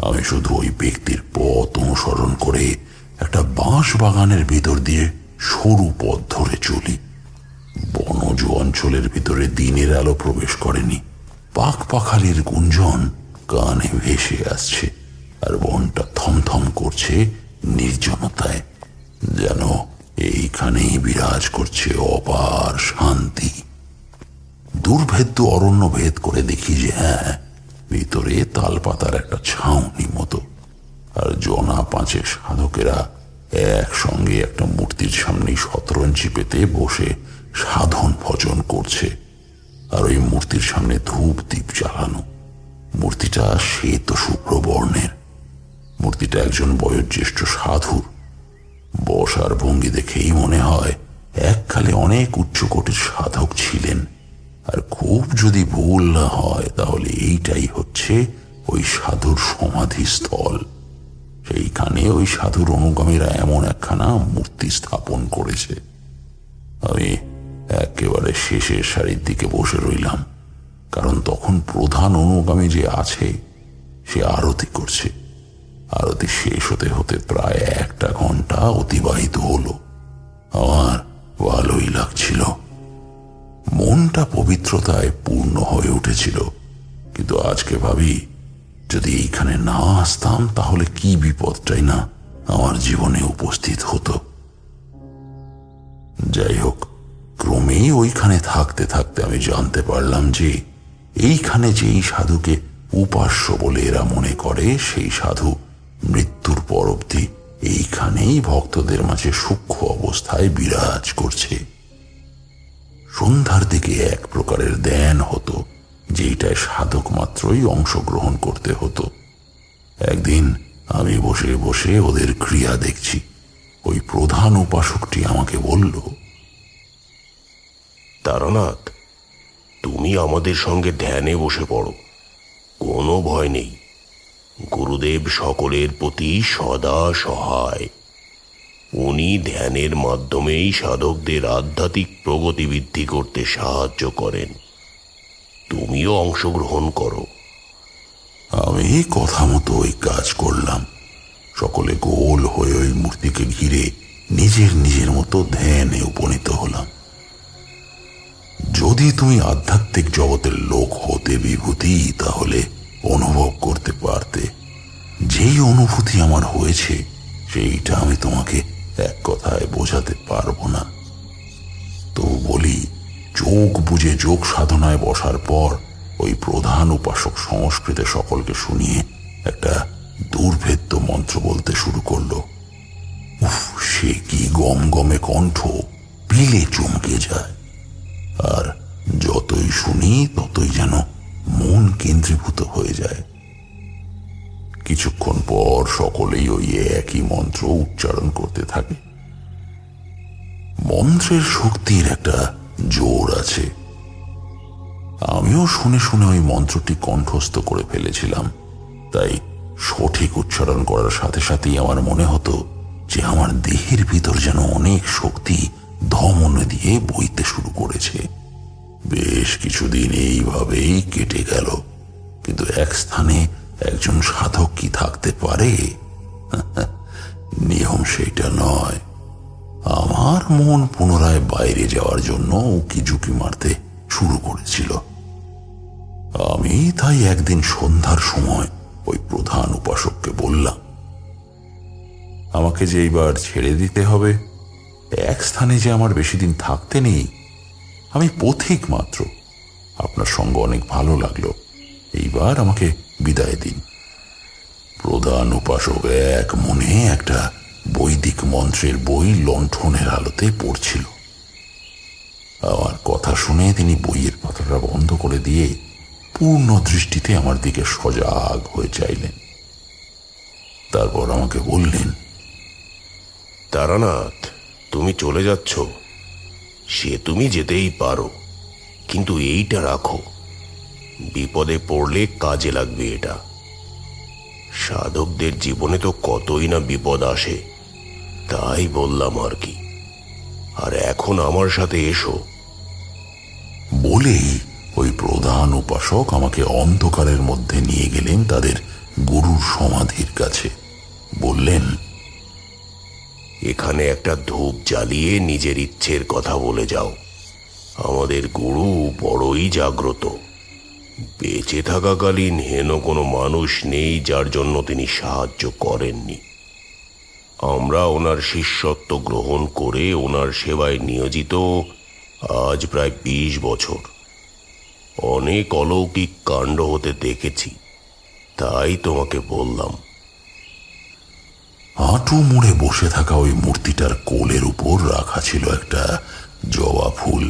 আমি শুধু ওই ব্যক্তির পথ অনুসরণ করে একটা বাঁশ বাগানের ভিতর দিয়ে সরু পথ ধরে চলি। বনজ অঞ্চলের ভিতরে দিনের আলো প্রবেশ করেনি। পাখ পাখালির গুঞ্জন কানে ভেসে আসছে, আর বনটা থমথম করছে নির্জনতায়, যেন এইখানেই বিরাজ করছে অপার শান্তি। দুর্ভেদ্য অরণ্য ভেদ করে দেখি যে হ্যাঁ, ভিতরে তালপাতার একটা ছাউনি মতো, আর জনা পাঁচেক সাধকেরা একসঙ্গে একটা মূর্তির সামনে শতরঞ্চি পেতে বসে সাধন ভজন করছে। আর ওই মূর্তির সামনে ধূপ দ্বীপ জ্বালানো। মূর্তিটা শ্বেত শুভ্র বর্ণের। মূর্তিটা একজন বয়োজ্যেষ্ঠ সাধুর। বসার ভঙ্গি দেখেই মনে হয় এককালে অনেক উচ্চকোটির সাধক ছিলেন। আর খুব যদি ভুল না হয় তাহলে এইটাই হচ্ছে ওই সাধুর সমাধিস্থল। সেইখানে ওই সাধুর অনুগামীরা এমন একখানা মূর্তি স্থাপন করেছে। আমি একেবারে শেষের সারির দিকে বসে রইলাম, কারণ তখন প্রধান অনুগামী যে আছে সে আরতি করছে। আরতি শেষ হতে হতে প্রায় 1 ঘন্টা অতিবাহিত হলো। আমার ভালোই লাগছিল, মনটা পবিত্রতায় পূর্ণ হয়ে উঠেছিল। কিন্তু আজকে ভাবি, যদি এইখানে না আসতাম তাহলে কি বিপদটাই না আমার জীবনে উপস্থিত হতো। যাই হোক, ক্রমেই ওইখানে থাকতে থাকতে আমি জানতে পারলাম যে এইখানে যেই সাধুকে উপাস্য বলে এরা মনে করে, সেই সাধু মৃত্যুর পর অবধি এইখানেই ভক্তদের মাঝে সূক্ষ্ম অবস্থায় বিরাজ করছে। সন্ধ্যার দিকে এক প্রকারের ধ্যান হতো, যেইটায় সাধক মাত্রই অংশগ্রহণ করতে হতো। একদিন আমি বসে বসে ওদের ক্রিয়া দেখছি। ওই প্রধান উপাসকটি আমাকে বলল, তারানাথ, তুমি আমাদের সঙ্গে ধ্যানে বসে পড়ো, কোনো ভয় নেই। গুরুদেব সকলের প্রতি সদা সহায়। উনি ধ্যানের মাধ্যমেই সাধকদের আধ্যাত্মিক প্রগতি বৃদ্ধি করতে সাহায্য করেন। তুমিও অংশগ্রহণ করো। আমি কথা মতো ওই কাজ করলাম। সকলে গোল হয়ে ওই মূর্তিকে ঘিরে নিজের নিজের মতো ধ্যানে উপনীত হলাম। যদি তুমি আধ্যাত্মিক জগতের লোক হতে বিভূতি, তাহলে অনুভব করতে পারতে। যেই অনুভূতি আমার হয়েছে সেইটা আমি তোমাকে এক কথায় বোঝাতে পারবো না। তো বলি, চোখ বুঝে যোগ সাধনায় বসার পর ওই প্রধান উপাসক সংস্কৃতে সকলকে শুনিয়ে একটা দুর্ভেদ্য মন্ত্র বলতে শুরু করলো। উফ, সে কি গমগমে কণ্ঠ, পিলে চমকে যায়। আর যতই শুনি ততই যেন মন কেন্দ্রীভূত হয়ে যায়। কিছুক্ষণ পর সকলেই ওই একই মন্ত্র উচ্চারণ করতে থাকে। মন্ত্রের শক্তির একটা জোর আছে। আমিও শুনে শুনে ওই মন্ত্রটি কণ্ঠস্থ করে ফেলেছিলাম। তাই সঠিক উচ্চারণ করার সাথে সাথেই আমার মনে হতো যে আমার দেহের ভিতর যেন অনেক শক্তি ধমনী দিয়ে বইতে শুরু করেছে। বেশ কিছুদিন এইভাবেই কেটে গেল, কিন্তু এক স্থানে একজন সাধক কি থাকতে পারে? নিয়ম সেইটা নয়। আমার মন পুনরায় বাইরে যাওয়ার জন্য উকি ঝুঁকি মারতে শুরু করেছিল। আমি তাই একদিন সন্ধ্যার সময় ওই প্রধান উপাসককে বললাম, আমাকে যে এইবার ছেড়ে দিতে হবে। এক স্থানে যে আমার বেশি দিন থাকতে নেই। আমি পথিক মাত্র। আপনার সঙ্গ অনেক ভালো লাগলো, এইবার আমাকে বিদায় দিন। প্রধান উপাসক এক মনে একটা বৈদিক মন্ত্রের বই লণ্ঠনের আলোতে পড়ছিল। আমার কথা শুনে তিনি বইয়ের পাতাটা বন্ধ করে দিয়ে পূর্ণ দৃষ্টিতে আমার দিকে সজাগ হয়ে চাইলেন। তারপর আমাকে বললেন, তারানাথ, তুমি চলে যাচ্ছ, সে তুমি যেতেই পারো, কিন্তু এইটা রাখো, বিপদে পড়লে কাজে লাগবে এটা। সাধকদের জীবনে তো কতই না বিপদ আসে, তাই বললাম আর কি। আর এখন আমার সাথে এসো। বলেই ওই প্রধান উপাসক আমাকে অন্ধকারের মধ্যে নিয়ে গেলেন তাদের গুরুর সমাধির কাছে। বললেন, এখানে একটা ধূপ জ্বালিয়ে নিজের ইচ্ছের কথা বলে যাও। আমাদের গুরু বড়ই জাগ্রত। বেঁচে থাকাকালীন হেন কোনো মানুষ নেই যার জন্য তিনি সাহায্য করেননি। আমরা ওনার শিষ্যত্ব গ্রহণ করে ওনার সেবায় নিয়োজিত আজ প্রায় 20 বছর। অনেক অলৌকিক কাণ্ড হতে দেখেছি, তাই তোমাকে বললাম। হাঁটু মুড়ে বসে থাকা ওই মূর্তিটার কোলের উপর রাখা ছিল একটা জবা ফুল।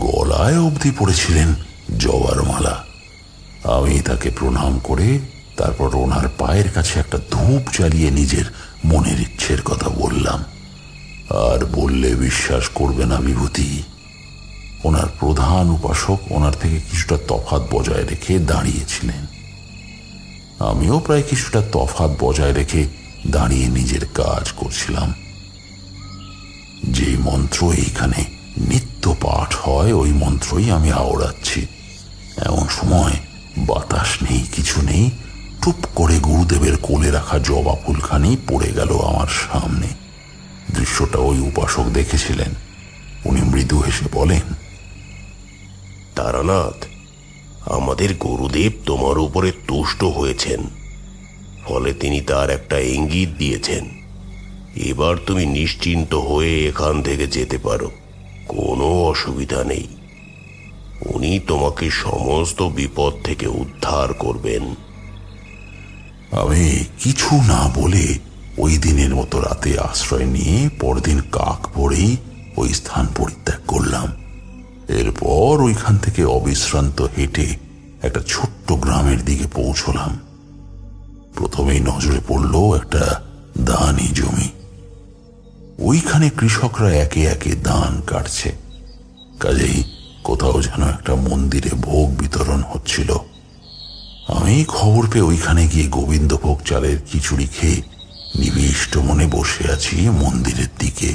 গলায় অবধি পড়েছিলেন জবার মালা। আমি তাকে প্রণাম করে তারপর ওনার পায়ের কাছে একটা ধূপ জ্বালিয়ে নিজের মনের ইচ্ছের কথা বললাম। আর বললে বিশ্বাস করবে না বিভূতি, ওনার প্রধান উপাসক ওনার থেকে কিছুটা তফাৎ বজায় রেখে দাঁড়িয়েছিলেন। আমিও প্রায় কিছুটা তফাৎ বজায় রেখে দাঁড়িয়ে নিজের কাজ করছিলাম। যে মন্ত্র এইখানে নিত্য পাঠ হয় ওই মন্ত্রই আমি আওড়াচ্ছি। এমন সময় বাতাস নেই, কিছু নেই, টুপ করে গুরুদেবের কোলে রাখা জবা ফুলখানি পড়ে গেল আমার সামনে। দৃশ্যটা ওই উপাসক দেখেছিলেন। উনি মৃদু হেসে বলেন, তারানাথ, আমাদের গুরুদেব তোমার উপরে তুষ্ট হয়েছেন, ফলে তিনি তার একটা ইঙ্গিত দিয়েছেন। এবার তুমি নিশ্চিন্ত হয়ে এখান থেকে যেতে পারো, কোনো অসুবিধা নেই। উনি তোমাকে সমস্ত বিপদ থেকে উদ্ধার করবেন। আমি কিছু না বলে ওই দিনের মতো রাতে আশ্রয় নিয়ে পরদিন কাক ভোরেই ওই স্থান পরিত্যাগ করলাম। এরপর ওইখান থেকে অবিশ্রান্ত হেঁটে একটা ছোট্ট গ্রামের দিকে পৌঁছলাম। প্রথমেই নজরে পড়ল একটা দানি জমি। ওইখানে কৃষকরা একে একে ধান কাটছে, কাজেই কোথাও যেন একটা মন্দিরে ভোগ বিতরণ হচ্ছিল। আমি খবর পেয়ে ওইখানে গিয়ে গোবিন্দভোগ চালের খিচুড়ি খেয়ে নিবিষ্ট মনে বসে আছি মন্দিরের দিকে।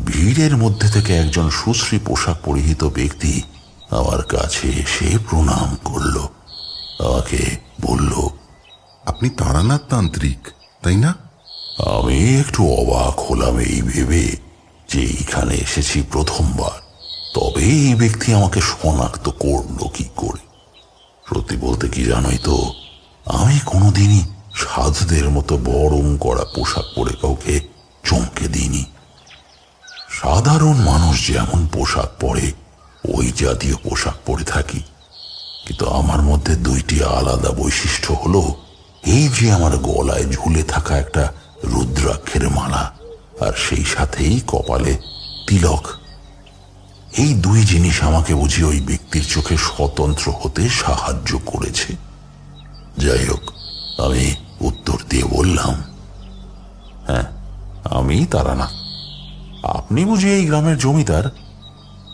ভিড়ের মধ্যে থেকে একজন সুশ্রী পোশাক পরিহিত ব্যক্তি আমার কাছে এসে প্রণাম করল। আমাকে বলল, আপনি তারানাথ তান্ত্রিক, তাই না? আমি একটু অবাক হলাম এই ভেবে যে এইখানে এসেছি প্রথমবার, তবে এই ব্যক্তি আমাকে শনাক্ত করলো কি করে? সত্যি বলতে কি জানোই তো, আমি কোনোদিনই সাধুদের মতো বরং করা পোশাক পরে কাউকে চমকে দিইনি। সাধারণ মানুষ যেমন পোশাক পরে ওই জাতীয় পোশাক পরে থাকি, কিন্তু আমার মধ্যে দুইটি আলাদা বৈশিষ্ট্য হলো এই যে আমার গলায় ঝুলে থাকা একটা রুদ্রাক্ষের মালা, আর সেই সাথেই কপালে তিলক। এই দুই জিনিস আমাকে বুঝি ওই ব্যক্তির চোখে স্বতন্ত্র হতে সাহায্য করেছে। যাই হোক, আমি উত্তর দিয়ে বললাম, হ্যাঁ, আমি তারানাথ। আপনি বুঝি এই গ্রামের জমিদার?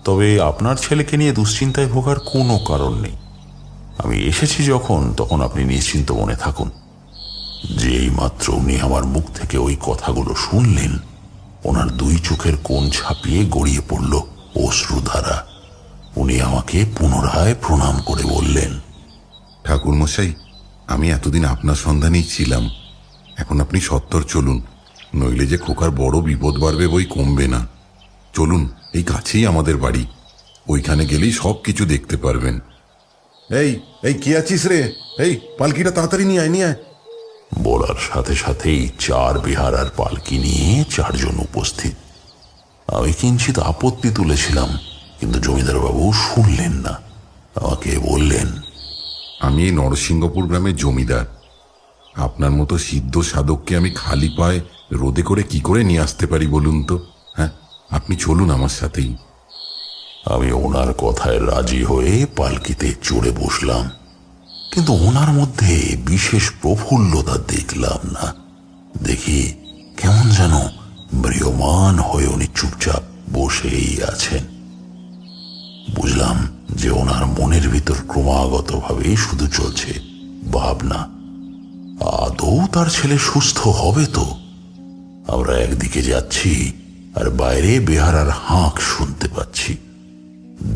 তবে আপনার ছেলেকে নিয়ে দুশ্চিন্তায় ভোগার কোনো কারণ নেই। আমি এসেছি যখন, তখন আপনি নিশ্চিন্ত মনে থাকুন। যেই মাত্র উনি আমার মুখ থেকে ওই কথাগুলো শুনলেন, ওনার দুই চোখের কোণ ছাপিয়ে গড়িয়ে পড়ল অশ্রুধারা। উনি আমাকে পুনরায় প্রণাম করে বললেন, ঠাকুর মশাই, আমি এতদিন আপনার সন্ধানেই ছিলাম। এখন আপনি সত্বর চলুন, নইলে যে খোকার বড় বিপদ বাড়বে বই কমবে না। চলুন, এই কাছেই আমাদের বাড়ি, ওইখানে গেলেই সব কিছু দেখতে পারবেন। এই এই কি আছিস রে? এই পালকিটা তাড়াতাড়ি নিয়ে আয়, নিয়ে আয়। বলার সাথে সাথেই 4 বেহারার পালকি নিয়ে 4 জন উপস্থিত। আমি কিঞ্চিত আপত্তি তুলেছিলাম, কিন্তু জমিদার বাবু শুনলেন না। আমাকে বললেন, আমি এই নরসিংহপুর গ্রামের জমিদার। আপনার মতো সিদ্ধ সাধককে আমি খালি পায়ে রোদে করে কি করে নিয়ে আসতে পারি বলুন তো? হ্যাঁ, আপনি চলুন আমার সাথেই। আমি ওনার কথায় রাজি হয়ে পালকিতে চড়ে বসলাম, কিন্তু ওনার মধ্যে বিশেষ প্রফুল্লতা দেখলাম না। দেখি কেমন যেন ম্রিয়মান হয়ে উনি চুপচাপ বসেই আছেন। বুঝলাম যে ওনার মনের ভিতর ক্রমাগতভাবে শুধু চলছে ভাবনা, আদৌ তার ছেলে সুস্থ হবে তো? আমরা একদিকে যাচ্ছি আর বাইরে বেহারার হাঁক শুনতে পাচ্ছি।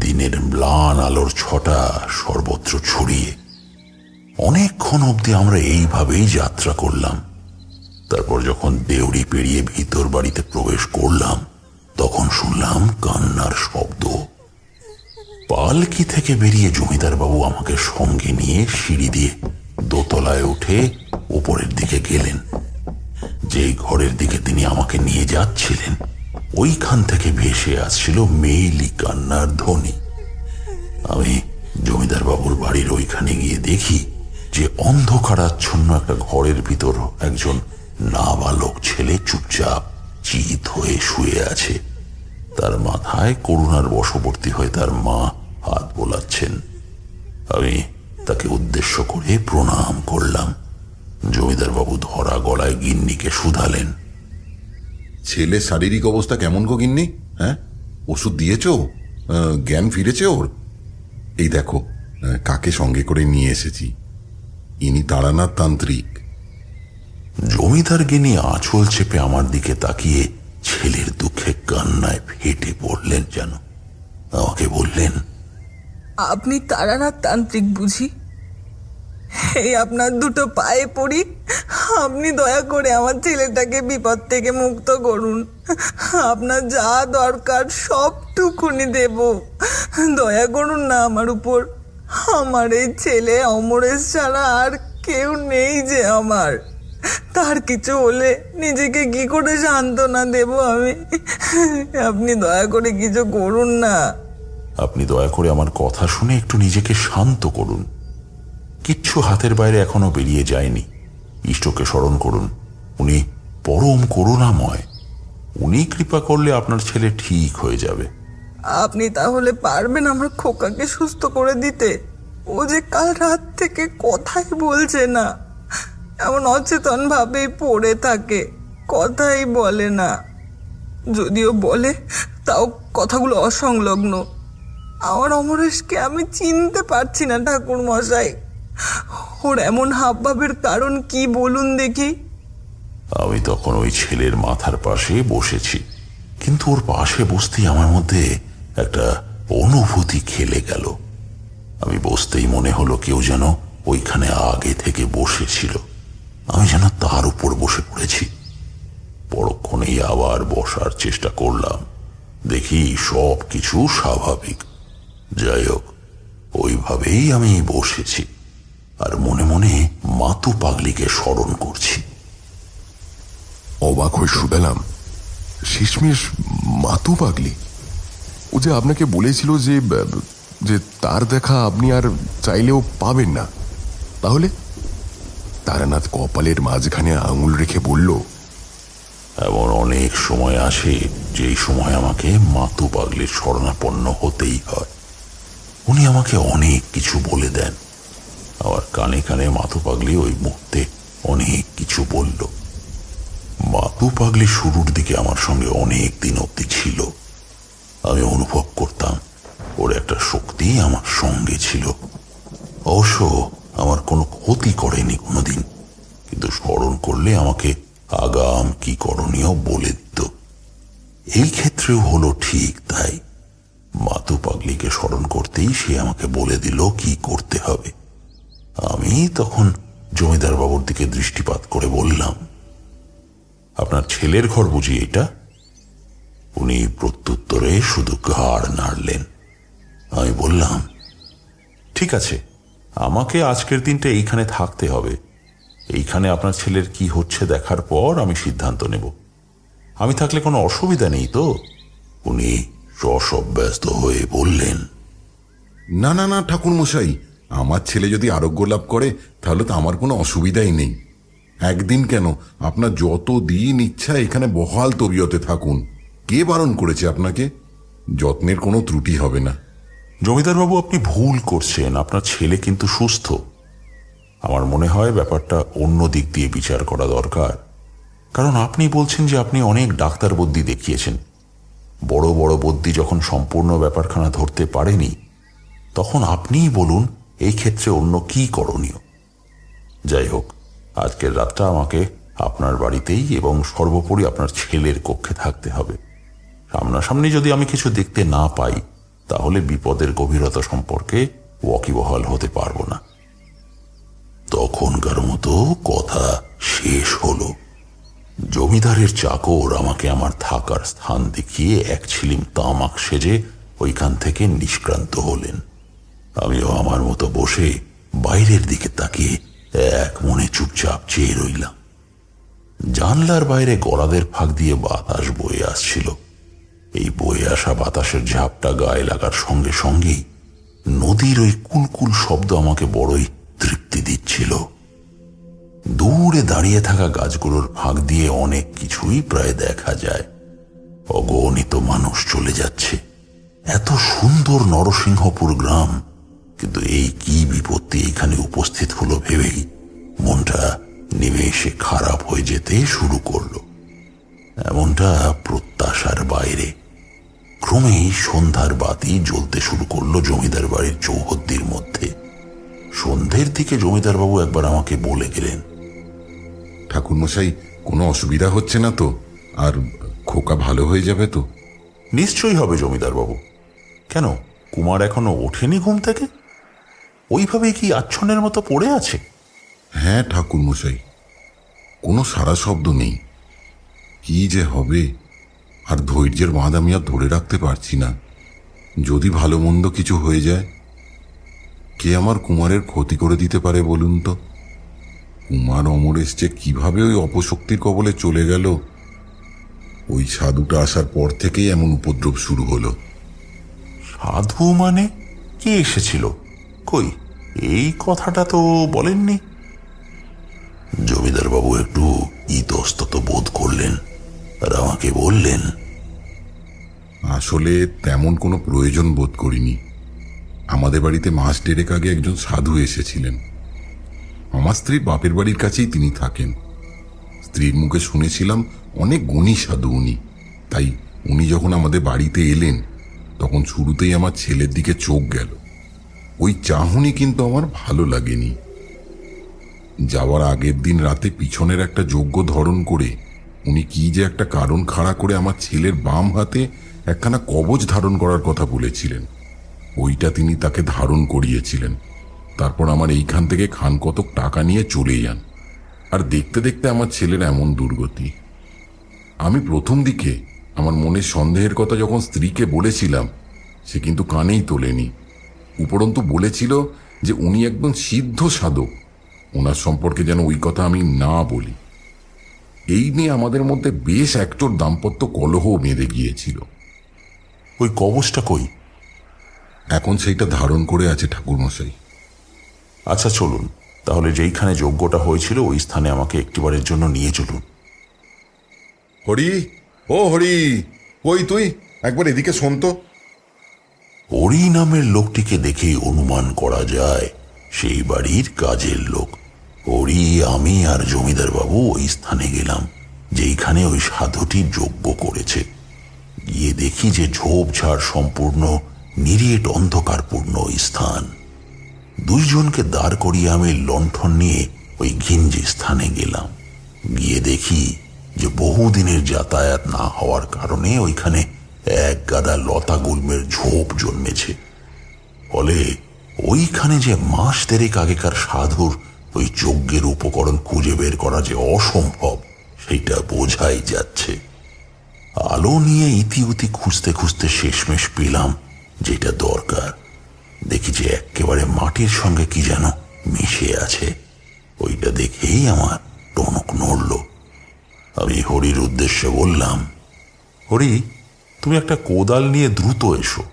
দিনের ম্লান আলোর ছটা সর্বত্র ছড়িয়ে। অনেকক্ষণ অবধি আমরা এইভাবেই যাত্রা করলাম। তারপর যখন দেউড়ি পেরিয়ে ভিতর বাড়িতে প্রবেশ করলাম, তখন শুনলাম কান্নার শব্দ। পালকি থেকে বেরিয়ে জমিদার বাবু আমাকে সঙ্গে নিয়ে সিঁড়ি দিয়ে দোতলায় উঠে উপরের দিকে গেলেন। যেই ঘরের দিকে তিনি আমাকে নিয়ে যাচ্ছিলেন, ওইখান থেকে ভেসে আসছিল মেইলি কান্নার ধ্বনি। আমি জমিদার বাবুর বাড়ির ওইখানে গিয়ে দেখি যে অন্ধকারাচ্ছন্ন একটা ঘরের ভিতর একজন নাবালক ছেলে চুপচাপ চিত হয়ে শুয়ে আছে। তার মাথায় করুণার বশবর্তী হয়ে তার মা হাত বোলাচ্ছেন। আমি তাকে উদ্দেশ্য করে প্রণাম করলাম। জমিদার বাবু ধরা গলায় গিন্নিকে শুধালেন, ছেলের শারীরিক অবস্থা কেমন গো গিন্নি? হ্যাঁ, ওষুধ দিয়েছ? জ্ঞান ফিরেছে ওর? এই দেখো, কাকে সঙ্গে করে নিয়ে এসেছি। ইনি তারানাথ তান্ত্রিক। জমিদার গিনি আঁচল চেপে আমার দিকে তাকিয়ে ছেলের দুঃখে কান্নায় ফেটে পড়লেন যেন। আমাকে বললেন, আপনি তারানাথ তান্ত্রিক বুঝি? এই আপনার দুটো পায়ে পড়ি, আপনি দয়া করে আমার ছেলেটাকে বিপদ থেকে মুক্ত করুন। আপনার যা দরকার সবটুকুনি দেব, দয়া করুন না আমার উপর। আমার এই ছেলে অমরেশ ছাড়া আর কেউ নেই যে আমার। তার কিছু হলে নিজেকে কি করে সান্ত্বনা দেব আমি? আপনি দয়া করে কিছু করুন না। আপনি দয়া করে আমার কথা শুনে একটু নিজেকে শান্ত করুন। কিচ্ছু হাতের বাইরে এখনো বেরিয়ে যায়নি। ইষ্টকে স্মরণ করুন, উনি পরম করুণাময়। উনি কৃপা করলে আপনার ছেলে ঠিক হয়ে যাবে। আপনি তাহলে পারবেন আমার খোকাকে সুস্থ করে দিতে? ও যে কাল রাত থেকে কথাই বলছে না, এমন অচেতন ভাবেই পড়ে থাকে, কথাই বলে না। যদিও বলে তাও কথাগুলো অসংলগ্ন। আমার অমরেশকে আমি চিনতে পারছি না ঠাকুর মশাই। ওর এমন হাবভাবের কারণ কি বলুন দেখি? আমি তখন ওই ছেলের মাথার পাশে বসেছি, কিন্তু ওর পাশে বসতেই আমার মধ্যে একটা অনুভূতি খেলে গেল। আমি বসতেই মনে হলো কেউ যেন ওইখানে আগে থেকে বসেছিল। আমি যেন তার উপর বসে পড়েছি। পরক্ষণেই আবার বসার চেষ্টা করলাম, দেখি সব কিছু স্বাভাবিক। যাই হোক, ওইভাবেই আমি বসেছি আর মনে মনে মাতু পাগলিকে স্মরণ করছি। অবাক হয়ে শুধালাম, শেষমেশ মাতু পাগলি? ও যে আপনাকে বলেছিল যে তার দেখা আপনি আর চাইলেও পাবেন না, তাহলে? তারানাথ কপালের মাঝখানে আঙুল রেখে বলল, এমন অনেক সময় আসে যেই সময় আমাকে মাতু পাগলির শরণাপন্ন হতেই হয়। উনি আমাকে অনেক কিছু বলে দেন। আমার কানে কানে মাতু পাগলি ওই মুহূর্তে অনেক কিছু বলল। মাতু পাগলি শুরুর দিকে আমার সঙ্গে অনেক দিন অবধি ছিল। আমি অনুভব করতাম ওর একটা শক্তি আমার সঙ্গে ছিল। অবশ্য আমার কোনো ক্ষতি করেনি কোনোদিন, কিন্তু স্মরণ করলে আমাকে আগাম কি করণীয় বলে দিত। এই ক্ষেত্রেও হলো ঠিক তাই। মাতু পাগলিকে স্মরণ করতেই সে আমাকে বলে দিল কি করতে হবে। আমি তখন জমিদার বাবুর দিকে দৃষ্টিপাত করে বললাম, আপনার ছেলের ঘর বুঝি এটা? উনি প্রত্যুত্তরে শুধু ঘাড় নাড়লেন। আমি বললাম, ঠিক আছে, আমাকে আজকের দিনটা এইখানে থাকতে হবে। এইখানে আপনার ছেলের কি হচ্ছে দেখার পর আমি সিদ্ধান্ত নেব। আমি থাকলে কোনো অসুবিধা নেই তো? উনি সব্যস্ত হয়ে বললেন, না না না ঠাকুর মশাই, আমার ছেলে যদি আরোগ্য লাভ করে তাহলে তো আমার কোনো অসুবিধাই নেই। একদিন কেন, আপনার যত দিন ইচ্ছা এখানে বহাল তবিয়তে থাকুন। কে বারণ করেছে আপনাকে? যত্নের কোনো ত্রুটি হবে না। জমিদার বাবু, আপনি ভুল করছেন। আপনার ছেলে কিন্তু সুস্থ। আমার মনে হয় ব্যাপারটা অন্য দিক দিয়ে বিচার করা দরকার। কারণ আপনি বলছেন যে আপনি অনেক ডাক্তার বদ্যি দেখিয়েছেন। বড় বড় বদ্যি যখন সম্পূর্ণ ব্যাপারখানা ধরতে পারেনি, তখন আপনিই বলুন এই ক্ষেত্রে অন্য কি করণীয়। যাই হোক, আজকের রাতটা আমাকে আপনার বাড়িতেই এবং সর্বোপরি আপনার ছেলের কক্ষে থাকতে হবে। সামনাসামনি যদি আমি কিছু দেখতে না পাই, তাহলে বিপদের গভীরতা সম্পর্কে ওয়াকিবহাল হতে পারবো না। তখনকার মতো কথা শেষ হলো। জমিদারের চাকর আমাকে আমার থাকার স্থান দেখিয়ে এক ছিলিম তামাক সেজে ওইখান থেকে নিষ্ক্রান্ত হলেন। আমিও আমার মতো বসে বাইরের দিকে তাকিয়ে এক মনে চুপচাপ চেয়ে রইলাম। জানলার বাইরে গলাদের ফাঁক দিয়ে বাতাস বয়ে আসছিল। এই বয়ে আসা বাতাসের ঝাপটা গায়ে লাগার সঙ্গে সঙ্গেই নদীর ওই কুলকুল শব্দ আমাকে বড়ই তৃপ্তি দিচ্ছিল। দূরে দাঁড়িয়ে থাকা গাছগুলোর ফাঁক দিয়ে অনেক কিছুই প্রায় দেখা যায়। অগণিত মানুষ চলে যাচ্ছে। এত সুন্দর নরসিংহপুর গ্রাম, কিন্তু এই কি বিপত্তি এখানে উপস্থিত হলো ভেবেই মনটা নিমেষে খারাপ হয়ে যেতে শুরু করলো। এমনটা প্রত্যাশার বাইরে। ক্রমেই সন্ধ্যার বাতি জ্বলতে শুরু করলো জমিদার বাড়ির চৌহদ্দির মধ্যে। সন্ধ্যের দিকে জমিদারবাবু একবার আমাকে বলে গেলেন, ঠাকুর মশাই, কোনো অসুবিধা হচ্ছে না তো? আর খোকা ভালো হয়ে যাবে তো? নিশ্চয়ই হবে জমিদারবাবু। কেন, কুমার এখনো ওঠেনি ঘুম থেকে? ওইভাবেই কি আচ্ছন্নের মতো পড়ে আছে? হ্যাঁ ঠাকুর মশাই, কোনো সারা শব্দ নেই। কি যে হবে, আর ধৈর্যের বাঁধ আমি আর ধরে রাখতে পারছি না। যদি ভালো মন্দ কিছু হয়ে যায়, কে আমার কুমারের ক্ষতি করে দিতে পারে বলুন তো? কুমার অমরেশ যে কিভাবে ওই অপশক্তির কবলে চলে গেল, ওই সাধুটা আসার পর থেকেই এমন উপদ্রব শুরু হলো। সাধু মানে? কে এসেছিল? কই, এই কথাটা তো বলেননি। জমিদারবাবু একটু ইতস্তত বোধ করলেন আর আমাকে বললেন, আসলে তেমন কোনো প্রয়োজন বোধ করিনি। আমাদের বাড়িতে মাস দেড়েক আগে একজন সাধু এসেছিলেন। আমার স্ত্রীর বাপের বাড়ির কাছেই তিনি থাকেন। স্ত্রীর মুখে শুনেছিলাম অনেক গুণী সাধু উনি। তাই উনি যখন আমাদের বাড়িতে এলেন, তখন শুরুতেই আমার ছেলের দিকে চোখ গেল। ওই চাহনি কিন্তু আমার ভালো লাগেনি। যাওয়ার আগের দিন রাতে পিছনের একটা যজ্ঞ ধরন করে উনি কি যে একটা কারণ খাড়া করে আমার ছেলের বাম হাতে একখানা কবচ ধারণ করার কথা বলেছিলেন। ওইটা তিনি তাকে ধারণ করিয়েছিলেন। তারপর আমার এইখান থেকে খান কতক টাকা নিয়ে চলে যান। আর দেখতে দেখতে আমার ছেলের এমন দুর্গতি। আমি প্রথম দিকে আমার মনের সন্দেহের কথা যখন স্ত্রীকে বলেছিলাম, সে কিন্তু কানেই তোলেনি। উপরন্তু বলেছিল যে উনি একদম সিদ্ধ সাধক, ওনার সম্পর্কে যেন ওই কথা আমি না বলি। এই নিয়ে আমাদের মধ্যে বেশ একটোর দাম্পত্য কলহ বেঁধে গিয়েছিল। ওই কবচটা কই? এখন সেইটা ধারণ করে আছে ঠাকুরমশাই। আচ্ছা চলুন, তাহলে যেইখানে যজ্ঞটা হয়েছিল ওই স্থানে আমাকে একটিবারের জন্য নিয়ে চলুন। হরি, ও হরি, কই তুই? একবার এদিকে শোন তো। হরি নামের লোকটিকে দেখেই অনুমান করা যায় সেই বাড়ির কাজের লোক। হরি, আমি আর জমিদার বাবু ওই স্থানে গেলাম যেইখানে ওই সাধুটি যজ্ঞ করেছে। গিয়ে দেখি যে ঝোপঝাড় সম্পূর্ণ নিরেট অন্ধকারপূর্ণ ওই স্থান। দুইজনকে দাঁড় করিয়ে আমি লণ্ঠন নিয়ে ওই ঘিঞ্জি স্থানে গেলাম। গিয়ে দেখি যে বহুদিনের যাতায়াত না হওয়ার কারণে ওইখানে এক গাদা লতা গুল্মের ঝোপ জন্মেছে। ফলে ওইখানে যে মাস দেড়েক আগেকার সাধুর ওই যজ্ঞের উপকরণ খুঁজে বের করা যে অসম্ভব সেটা বোঝাই যাচ্ছে। আলো নিয়ে ইতিউতি খুঁজতে খুঁজতে শেষমেশ পেলাম যেটা দরকার। দেখি যে একেবারে মাটির সঙ্গে কি যেন মিশে আছে। ওইটা দেখেই আমার টনক নড়ল। আমি হরির উদ্দেশ্যে বললাম, হরি, তুমি একটা কোদাল নিয়ে দ্রুত এসো।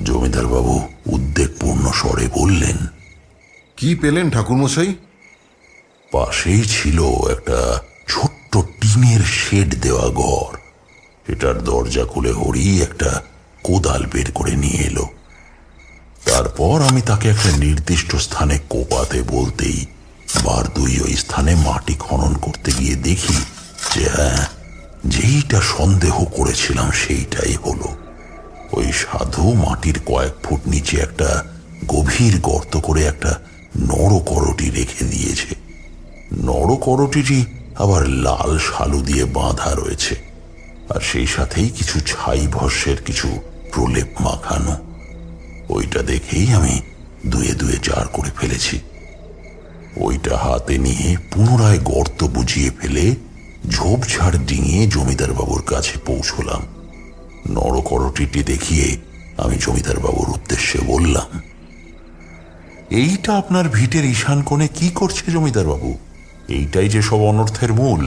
জমিদার বাবু উদ্বেগপূর্ণ স্বরে বললেন, কি পেলেন ঠাকুরমশাই? পাশেই ছিল একটা ছোট্ট টিনের শেড দেওয়া ঘর। এটার দরজা খুলে হরি একটা কোদাল বের করে নিয়ে এলো। তারপর আমি তাকে একটা নির্দিষ্ট স্থানে কোপাতে বলতেই বার দুই ওই স্থানে মাটি খনন করতে গিয়ে দেখি যে হ্যাঁ, যেইটা সন্দেহ করেছিলাম সেইটাই হলো। ওই সাধু মাটির কয়েক ফুট নিচে একটা গভীর গর্ত করে একটা নরকরটি রেখে দিয়েছে। নরকরটিটি আবার লাল শালু দিয়ে বাঁধা রয়েছে, আর সেই সাথেই কিছু ছাই ভস্যের কিছু প্রলেপ মাখানো। ওইটা দেখেই আমি দুয়ে দুয়ে চার করে ফেলেছি। ওইটা হাতে নিয়ে পুনরায় গর্ত বুঝিয়ে ফেলে ঝোপঝাড় ডিঙিয়ে জমিদার বাবুর কাছে পৌঁছলাম। নরকরটিটি দেখিয়ে আমি জমিদার বাবুর উদ্দেশ্যে বললাম, এইটা আপনার ভিটের ঈশান কোণে কি করছে জমিদার বাবু? এইটাই যে সব অনর্থের মূল।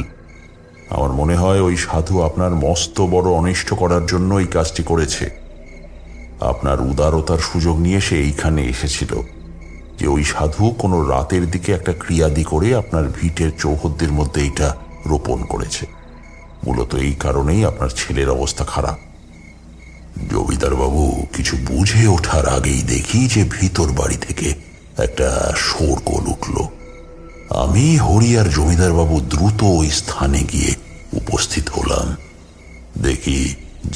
আমার মনে হয় ওই সাধু আপনার মস্ত বড় অনিষ্ট করার জন্য এই কাজটি করেছে। আপনার উদারতার সুযোগ নিয়ে সে এইখানে এসেছিল যে ওই সাধু কোনো রাতের দিকে একটা ক্রিয়াদি করে আপনার ভিটের চৌহদ্দির মধ্যে এইটা রোপণ করেছে। মূলত এই কারণেই আপনার ছেলের অবস্থা খারাপ। জমিদার বাবু কিছু বুঝে ওঠার আগেই দেখি যে ভিতর বাড়ি থেকে একটা শোরগোল উঠল। আমি, হরি আর জমিদার বাবু দ্রুত ওই স্থানে গিয়ে উপস্থিত হলাম। দেখি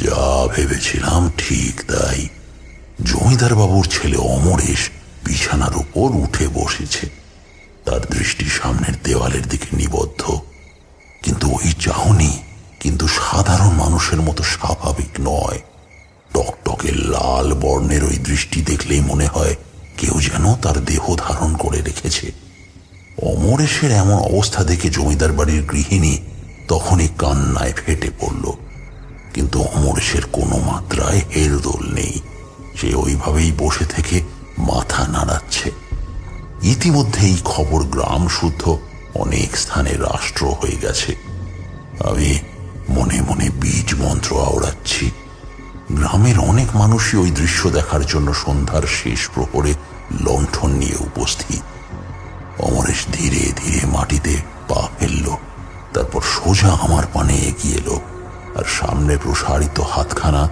যা ভেবেছিলাম ঠিক তাই। জমিদার বাবুর ছেলে অমরেশ বিছানার উপর উঠে বসেছে। তার দৃষ্টি সামনের দেওয়ালের দিকে নিবদ্ধ, কিন্তু ওই চাহনি কিন্তু সাধারণ মানুষের মতো স্বাভাবিক নয়। টকটকে লাল বর্ণের ওই দৃষ্টি দেখলেই মনে হয় কেউ যেন তার দেহ ধারণ করে রেখেছে। অমরেশের এমন অবস্থা দেখে জমিদার বাড়ির গৃহিণী তখনই কান্নায় ফেটে পড়ল, কিন্তু অমরেশের কোনো মাত্রায় হেরদোল নেই। সে ওইভাবেই বসে থেকে মাথা নাড়াচ্ছে। ইতিমধ্যে এই খবর গ্রাম শুদ্ধ অনেক স্থানে রাষ্ট্র হয়ে গেছে। আমি মনে মনে বীজ মন্ত্র আওড়াচ্ছি। গ্রামের অনেক মানুষই ওই দৃশ্য দেখার জন্য সন্ধ্যার শেষ প্রহরে লণ্ঠন নিয়ে উপস্থিত। অমরেশ ধীরে ধীরে মাটিতে পা ফেলল, তারপর সোজা আমার পানে এগিয়ে এলো, আর সামনে প্রসারিত হাতখানা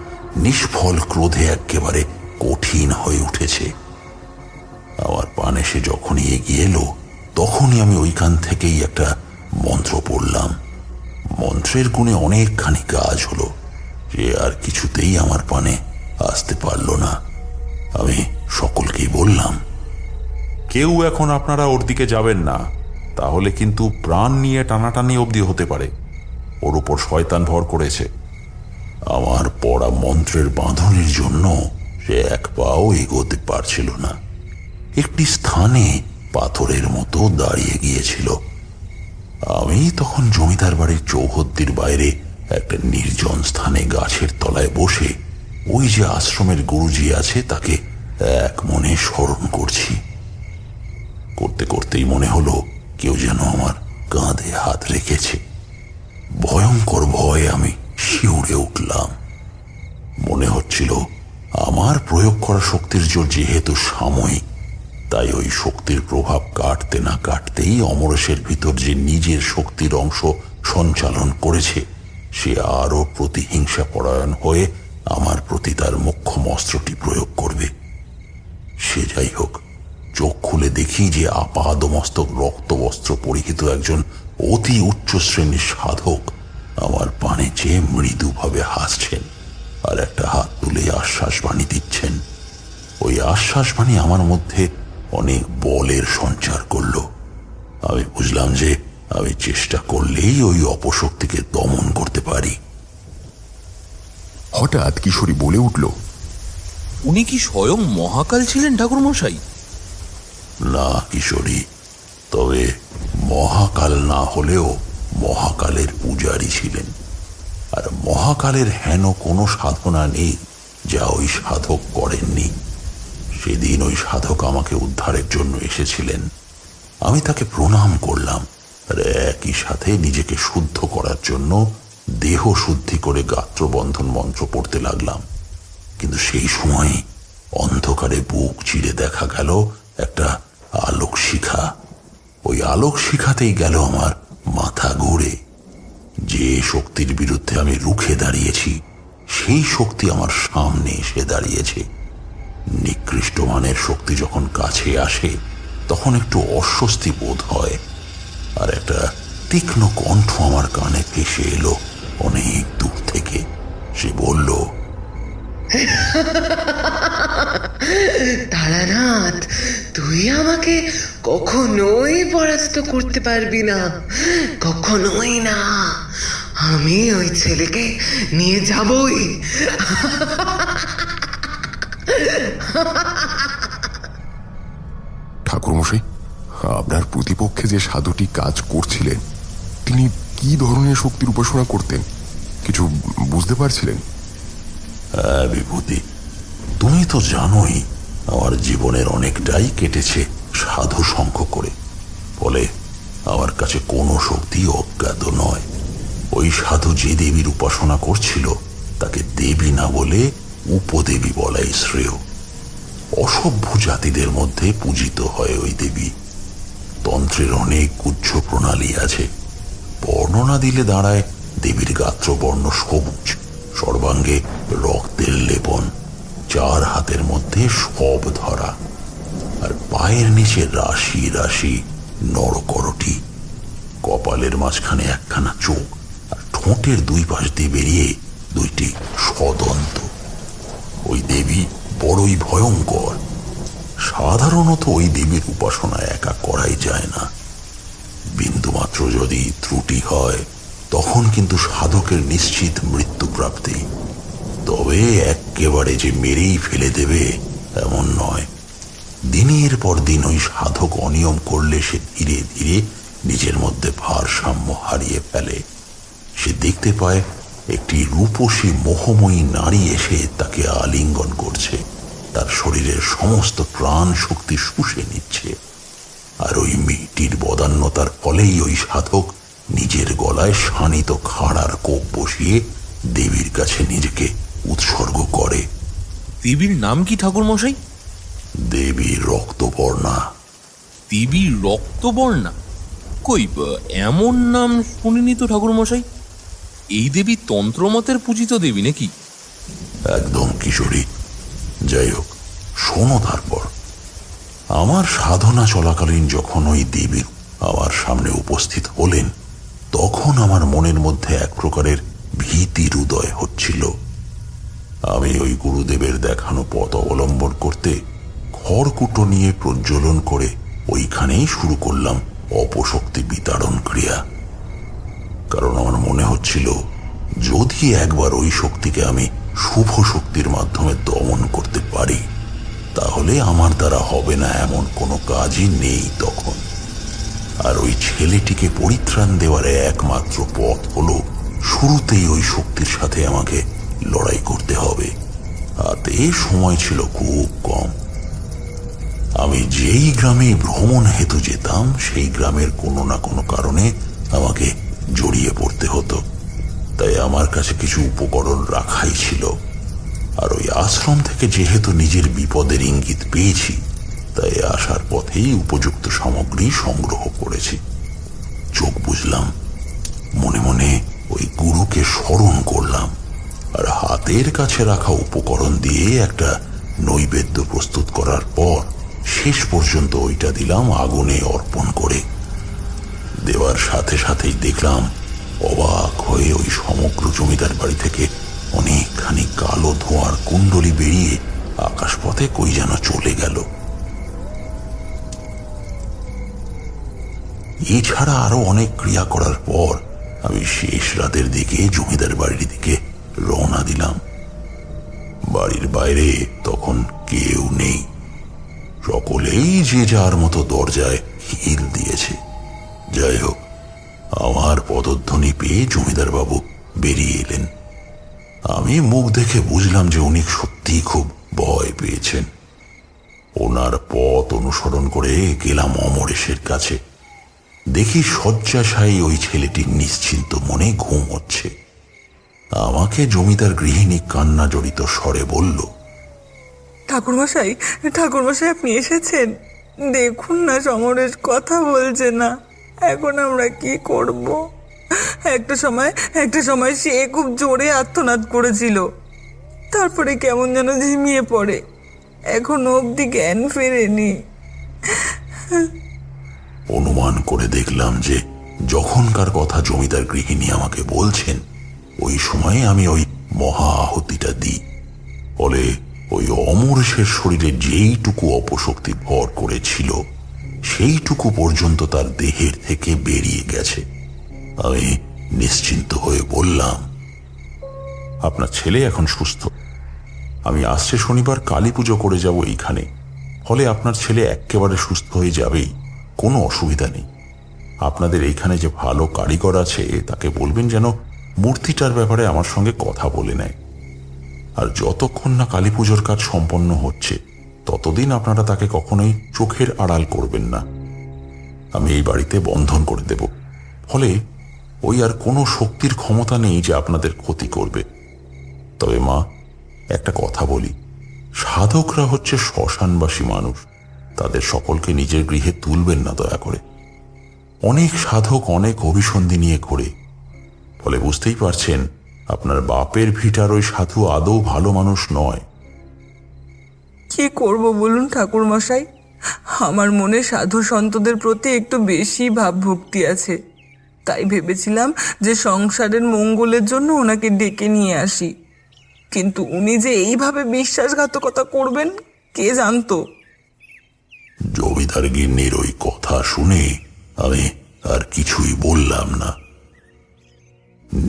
নিষ্ফল ক্রোধে একেবারে কঠিন হয়ে উঠেছে। আমার পানে সে যখনই এগিয়ে এলো তখনই আমি ওইখান থেকেই একটা মন্ত্র পড়লাম। মন্ত্রের গুণে অনেকখানি কাজ হলো। সে আর কিছুতেই আমার পানে আসতে পারল না। আমি সকলকেই বললাম, কেউ এখন আপনারা ওর দিকে যাবেন না, তাহলে কিন্তু প্রাণ নিয়ে টানাটানি অবধি হতে পারে। ওর উপর শয়তান ভর করেছে। আমার পড়া মন্ত্রের বাঁধনের জন্য সে এক পাও এগোতে পারছিল না। একটি স্থানে পাথরের মতো দাঁড়িয়ে গিয়েছিল। আমি তখন জমিদার বাড়ির চৌহদ্দির বাইরে একটা নির্জন স্থানে গাছের তলায় বসে ওই যে আশ্রমের গুরুজি আছে তাকে এক মনে স্মরণ করছি। করতে করতেই মনে হলো কেউ যেন আমার কাঁধে হাত রেখেছে। ভয়ঙ্কর ভয়ে আমি শিউরে উঠলাম। মনে হচ্ছিল আমার প্রয়োগ করা শক্তির জোর যেহেতু সাময়িক, তাই ওই শক্তির প্রভাব কাটতে না কাটতেই অমরেশের ভিতর যে নিজের শক্তির অংশ সঞ্চালন করেছে সে আরো প্রতিহিংসা পরায়ণ হয়ে আমার প্রতি তার মোক্ষম অস্ত্রটি প্রয়োগ করবে। সে যাই হোক, চোখ খুলে দেখি যে আপাদমস্তক রক্তবস্ত্র পরিহিত একজন অতি উচ্চ শ্রেণীর সাধক আমার পানে চেয়ে মৃদুভাবে হাসছেন আর একটা হাত তুলে আশ্বাস বাণী দিচ্ছেন। ওই আশ্বাস বাণী আমার মধ্যে অনেক বলের সঞ্চার করলো। আমি বুঝলাম যে আমি চেষ্টা করলেই ওই অপশক্তিকে দমন করতে পারি। হঠাৎ কিশোরী বলে উঠল, উনি কি স্বয়ং মহাকাল ছিলেন ঠাকুরমশাই? না কিশোরী, তবে মহাকাল না হলেও মহাকালের পূজারী ছিলেন। আর মহাকালের হেন কোনো সাধনা নেই যা ওই সাধক করেননি। সেদিন ওই সাধক আমাকে উদ্ধারের জন্য এসেছিলেন। আমি তাকে প্রণাম করলাম আর একই সাথে নিজেকে শুদ্ধ করার জন্য দেহ শুদ্ধি করে গাত্রবন্ধন মন্ত্র পড়তে লাগলাম। কিন্তু সেই সময় অন্ধকারে বুক চিরে দেখা গেল একটা আলোক শিখা। ওই আলোক শিখাতেই গেল আমার মাথা ঘুরে। যে শক্তির বিরুদ্ধে আমি রুখে দাঁড়িয়েছি সেই শক্তি আমার সামনে এসে দাঁড়িয়েছে। নিকৃষ্ট মানের শক্তি যখন কাছে আসে তখন একটু অস্বস্তি বোধ হয়। আর একটা তীক্ষ্ণ কণ্ঠ আমার কানে ভেসে এলো অনেক দূর থেকে। সে বলল, তারানাথ, তুই আমাকে কখনোই পরাস্ত করতে পারবি না, কখনোই না। আমি ওই ছেলেকে নিয়ে যাবই। ঠাকুরমশাই, আপনার প্রতিপক্ষে যে সাধুটি কাজ করছিলেন তিনি কি ধরনের শক্তির উপাসনা করতেন কিছু বুঝতে পারছিলেন? হ্যাঁ বিভূতি, তুমি তো জানোই আমার জীবনের অনেকটাই কেটেছে সাধু সঙ্গ করে। ফলে আমার কাছে কোনো শক্তি অজ্ঞাত নয়। ওই সাধু যে দেবীর উপাসনা করছিল তাকে দেবী না বলে উপদেবী বলাই শ্রেয়। অসভ্য জাতিদের মধ্যে পূজিত হয় ওই দেবী। তন্ত্রের অনেক গুচ্ছ প্রণালী আছে। বর্ণনা দিলে দাঁড়ায় দেবীর গাত্রবর্ণ সবুজ, সর্বাঙ্গে রক্তের লেপন, 4 হাতের মধ্যে সব ধরা, আর পায়ের নিচে রাশি রাশি নরকরটি। কপালের মাঝখানে একখানা চোখ আর ঠোঁটের 2 পাশ দিয়ে বেরিয়ে 2টি সদন্ত। ওই দেবী বড়ই ভয়ঙ্কর। সাধারণত ওই দেবীর উপাসনা একা করাই যায় না। বিন্দুমাত্র যদি ত্রুটি হয় তখন কিন্তু সাধকের নিশ্চিত মৃত্যুপ্রাপ্তি। তবে একেবারে যে মেরেই ফেলে দেবে এমন নয়। দিনের পর দিন ওই সাধক অনিয়ম করলে সে ধীরে ধীরে নিজের মধ্যে ভারসাম্য হারিয়ে ফেলে। সে দেখতে পায় একটি রূপসী মোহময়ী নারী এসে তাকে আলিঙ্গন করছে, তার শরীরের সমস্ত প্রাণ শক্তি শুষে নিচ্ছে। আর ওই মেয়েটির বদান্যতার ফলেই ওই সাধক নিজের গলায় শানিত খাড়ার কোপ বসিয়ে দেবীর কাছে নিজেকে উৎসর্গ করে। দেবীর নাম কি ঠাকুরমশাই? দেবী রক্তবর্ণা। দেবী রক্তবর্ণা? কই, এমন নাম শুনিনি তো ঠাকুরমশাই। এই দেবী তন্ত্রমতের পূজিত দেবী নাকি? একদম কিশোরী। যাই হোক, শোনো তারপর। আমার সাধনা চলাকালীন যখন ওই দেবী আমার সামনে উপস্থিত হলেন তখন আমার মনের মধ্যে এক প্রকারের ভীতির উদয় হচ্ছিল। আমি ওই গুরুদেবের দেখানো পথ অবলম্বন করতে খড়কুটো নিয়ে প্রজ্বলন করে ওইখানেই শুরু করলাম অপশক্তি বিতাড়ন ক্রিয়া। কারণ আমার মনে হচ্ছিল যদি একবার ওই শক্তিকে আমি শুভ শক্তির মাধ্যমে দমন করতে পারি তাহলে আমার দ্বারা হবে না এমন কোনো কাজই নেই তখন। আর ওই ছেলেটিকে পরিত্রাণ দেওয়ার একমাত্র পথ হলো শুরুতেই ওই শক্তির সাথে আমাকে লড়াই করতে হবে। হাতে সময় ছিল খুব কম। আমি যেই গ্রামে ভ্রমণ হেতু যেতাম সেই গ্রামের কোনো না কোনো কারণে আমাকে জড়িয়ে পড়তে হতো, তাই আমার কাছে কিছু উপকরণ রাখাই ছিল। আর ওই আশ্রম থেকে যেহেতু নিজের বিপদের ইঙ্গিত পেয়েছি, তাই আসার পথেই উপযুক্ত সামগ্রী সংগ্রহ করেছি। চোখ বুঝলাম, মনে মনে ওই গুরুকে স্মরণ করলাম, আর হাতের কাছে রাখা উপকরণ দিয়ে একটা নৈবেদ্য প্রস্তুত করার পর শেষ পর্যন্ত ওইটা দিলাম আগুনে অর্পণ করে। দেওয়ার সাথে সাথেই দেখলাম অবাক হয়ে ওই সমগ্র জমিদার বাড়ি থেকে অনেকখানি কালো ধোঁয়ার কুণ্ডলী বেরিয়ে আকাশপথে কই যেন চলে গেল। এছাড়া আরো অনেক ক্রিয়া করার পর আমি শেষ রাতের দিকে জমিদার বাড়ির দিকে রওনা দিলাম। বাড়ির বাইরে তখন কেউ নেই, সকলেই যে যার মতো দরজায় হিল দিয়েছে। যাই হোক, আমার পদধ্বনি পেয়ে জমিদার বাবু বেরিয়ে এলেন। আমি মুখ দেখে বুঝলাম যে উনি সত্যিই খুব ভয় পেয়েছেন। ওনার পথ অনুসরণ করে গেলাম অমরেশের কাছে। দেখি শয্যাশায়ী ওই ছেলেটি নিশ্চিন্ত মনে ঘুম হচ্ছে। আমাকে জমিদার গৃহিণী কান্না জড়িত স্বরে বলল, ঠাকুরমশাই, ঠাকুরমশাই আপনি এসেছেন? দেখুন না, সমরেশ কথা বলছে না। এখন আমরা কি করব? একটা সময় সে খুব জোরে আর্তনাদ করেছিল, তারপরে কেমন যেন ঝিমিয়ে পড়ে। এখনো অবধি জ্ঞান ফেরেনি। অনুমান করে দেখলাম যে যখনকার কথা জমিদার গৃহিণী আমাকে বলছেন, ওই সময়ে আমি ওই মহা আহুতিটা দিই। ফলে ওই অমরেশের শরীরে যেইটুকু অপশক্তি ভর করেছিল সেইটুকু পর্যন্ত তার দেহের থেকে বেরিয়ে গেছে। আমি নিশ্চিন্ত হয়ে বললাম, আপনার ছেলে এখন সুস্থ। আমি আসছে শনিবার কালী পুজো করে যাব এইখানে, ফলে আপনার ছেলে একেবারে সুস্থ হয়ে যাবেই, কোনো অসুবিধা নেই। আপনাদের এইখানে যে ভালো কারিগর আছে তাকে বলবেন যেন মূর্তিটার ব্যাপারে আমার সঙ্গে কথা বলে নেয়। আর যতক্ষণ না কালী পুজোর কাজ সম্পন্ন হচ্ছে ততদিন আপনারা তাকে কখনোই চোখের আড়াল করবেন না। আমি এই বাড়িতে বন্ধন করে দেব, ফলে ওই আর কোনো শক্তির ক্ষমতা নেই যে আপনাদের ক্ষতি করবে। তবে মা, একটা কথা বলি, সাধকরা হচ্ছে শ্মশানবাসী মানুষ, তাদের সকলকে নিজের গৃহে তুলবেন না দয়া করে। অনেক সাধক অনেক অভিসন্ধি নিয়ে ঘোরে, ফলে বুঝতেই পারছেন আপনার বাপের ভিটার ওই সাধু আদৌ ভালো মানুষ নয়। কি করব বলুন ঠাকুরমশাই? আমার মনে সাধু সন্তদের প্রতি একটু বেশি ভাবভক্তি আছে, তাই ভেবেছিলাম যে সংসারের মঙ্গলের জন্য ওনাকে ডেকে নিয়ে আসি। কিন্তু উনি যে এইভাবে বিশ্বাসঘাতকতা করবেন কে জানতো। জমিদার গিন্নির ওই কথা শুনে আমি আর কিছুই বললাম না।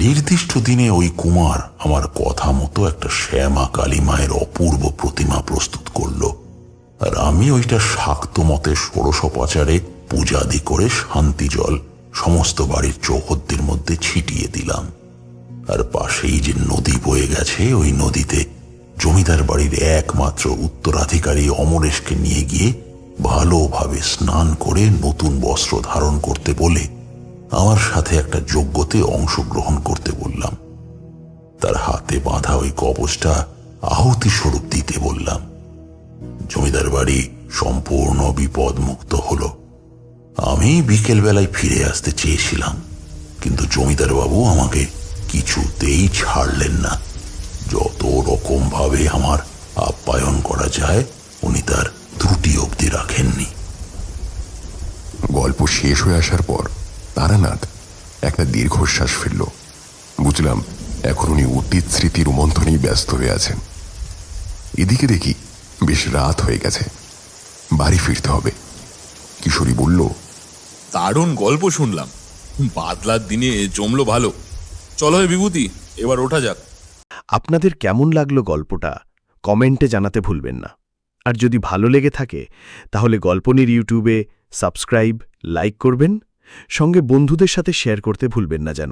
নির্দিষ্ট দিনে ওই কুমার আমার কথা মতো একটা শ্যামা কালী মায়ের অপূর্ব প্রতিমা প্রস্তুত করল, আর আমি ওইটা শাক্ত মতে ষোড়শোপচারে পূজাদি করে শান্তি জল সমস্ত বাড়ির চৌহদ্দির মধ্যে ছিটিয়ে দিলাম। আর পাশেই যে নদী বয়ে গেছে, ওই নদীতে জমিদার বাড়ির একমাত্র উত্তরাধিকারী অমরেশকে নিয়ে গিয়ে ভালোভাবে স্নান করে নতুন বস্ত্র ধারণ করতে বলে আমার সাথে একটা যজ্ঞতে অংশগ্রহণ করতে বললাম। তার হাতে বাঁধা ওই কবচটা আহুতি স্বরূপ দিতে বললাম। জমিদার বাড়ি সম্পূর্ণ বিপদ মুক্ত হলো। আমি বিকেল বেলায় ফিরে আসতে চেয়েছিলাম, কিন্তু জমিদার বাবু আমাকে কিছুতেই ছাড়লেন না। যত রকম ভাবে আমার আপ্যায়ন করা যায় উনি তার ত্রুটি অবধি রাখেননি। গল্প শেষ হয়ে আসার পর তারানাথ একটা দীর্ঘশ্বাস ফেলল। বুঝলাম এখন উনি অতীত স্মৃতি রোমন্থনেই ব্যস্ত হয়ে আছেন। এদিকে দেখি বেশ রাত হয়ে গেছে, বাড়ি ফিরতে হবে। কিশোরী বলল, দারুণ গল্প শুনলাম, বাদলার দিনে জমলো ভালো। চলো হে বিভূতি, এবার ওঠা যাক। আপনাদের কেমন লাগলো গল্পটা কমেন্টে জানাতে ভুলবেন না। আর যদি ভালো লেগে থাকে তাহলে গল্পনির ইউটিউবে সাবস্ক্রাইব লাইক করবেন, সঙ্গে বন্ধুদের সাথে শেয়ার করতে ভুলবেন না যেন।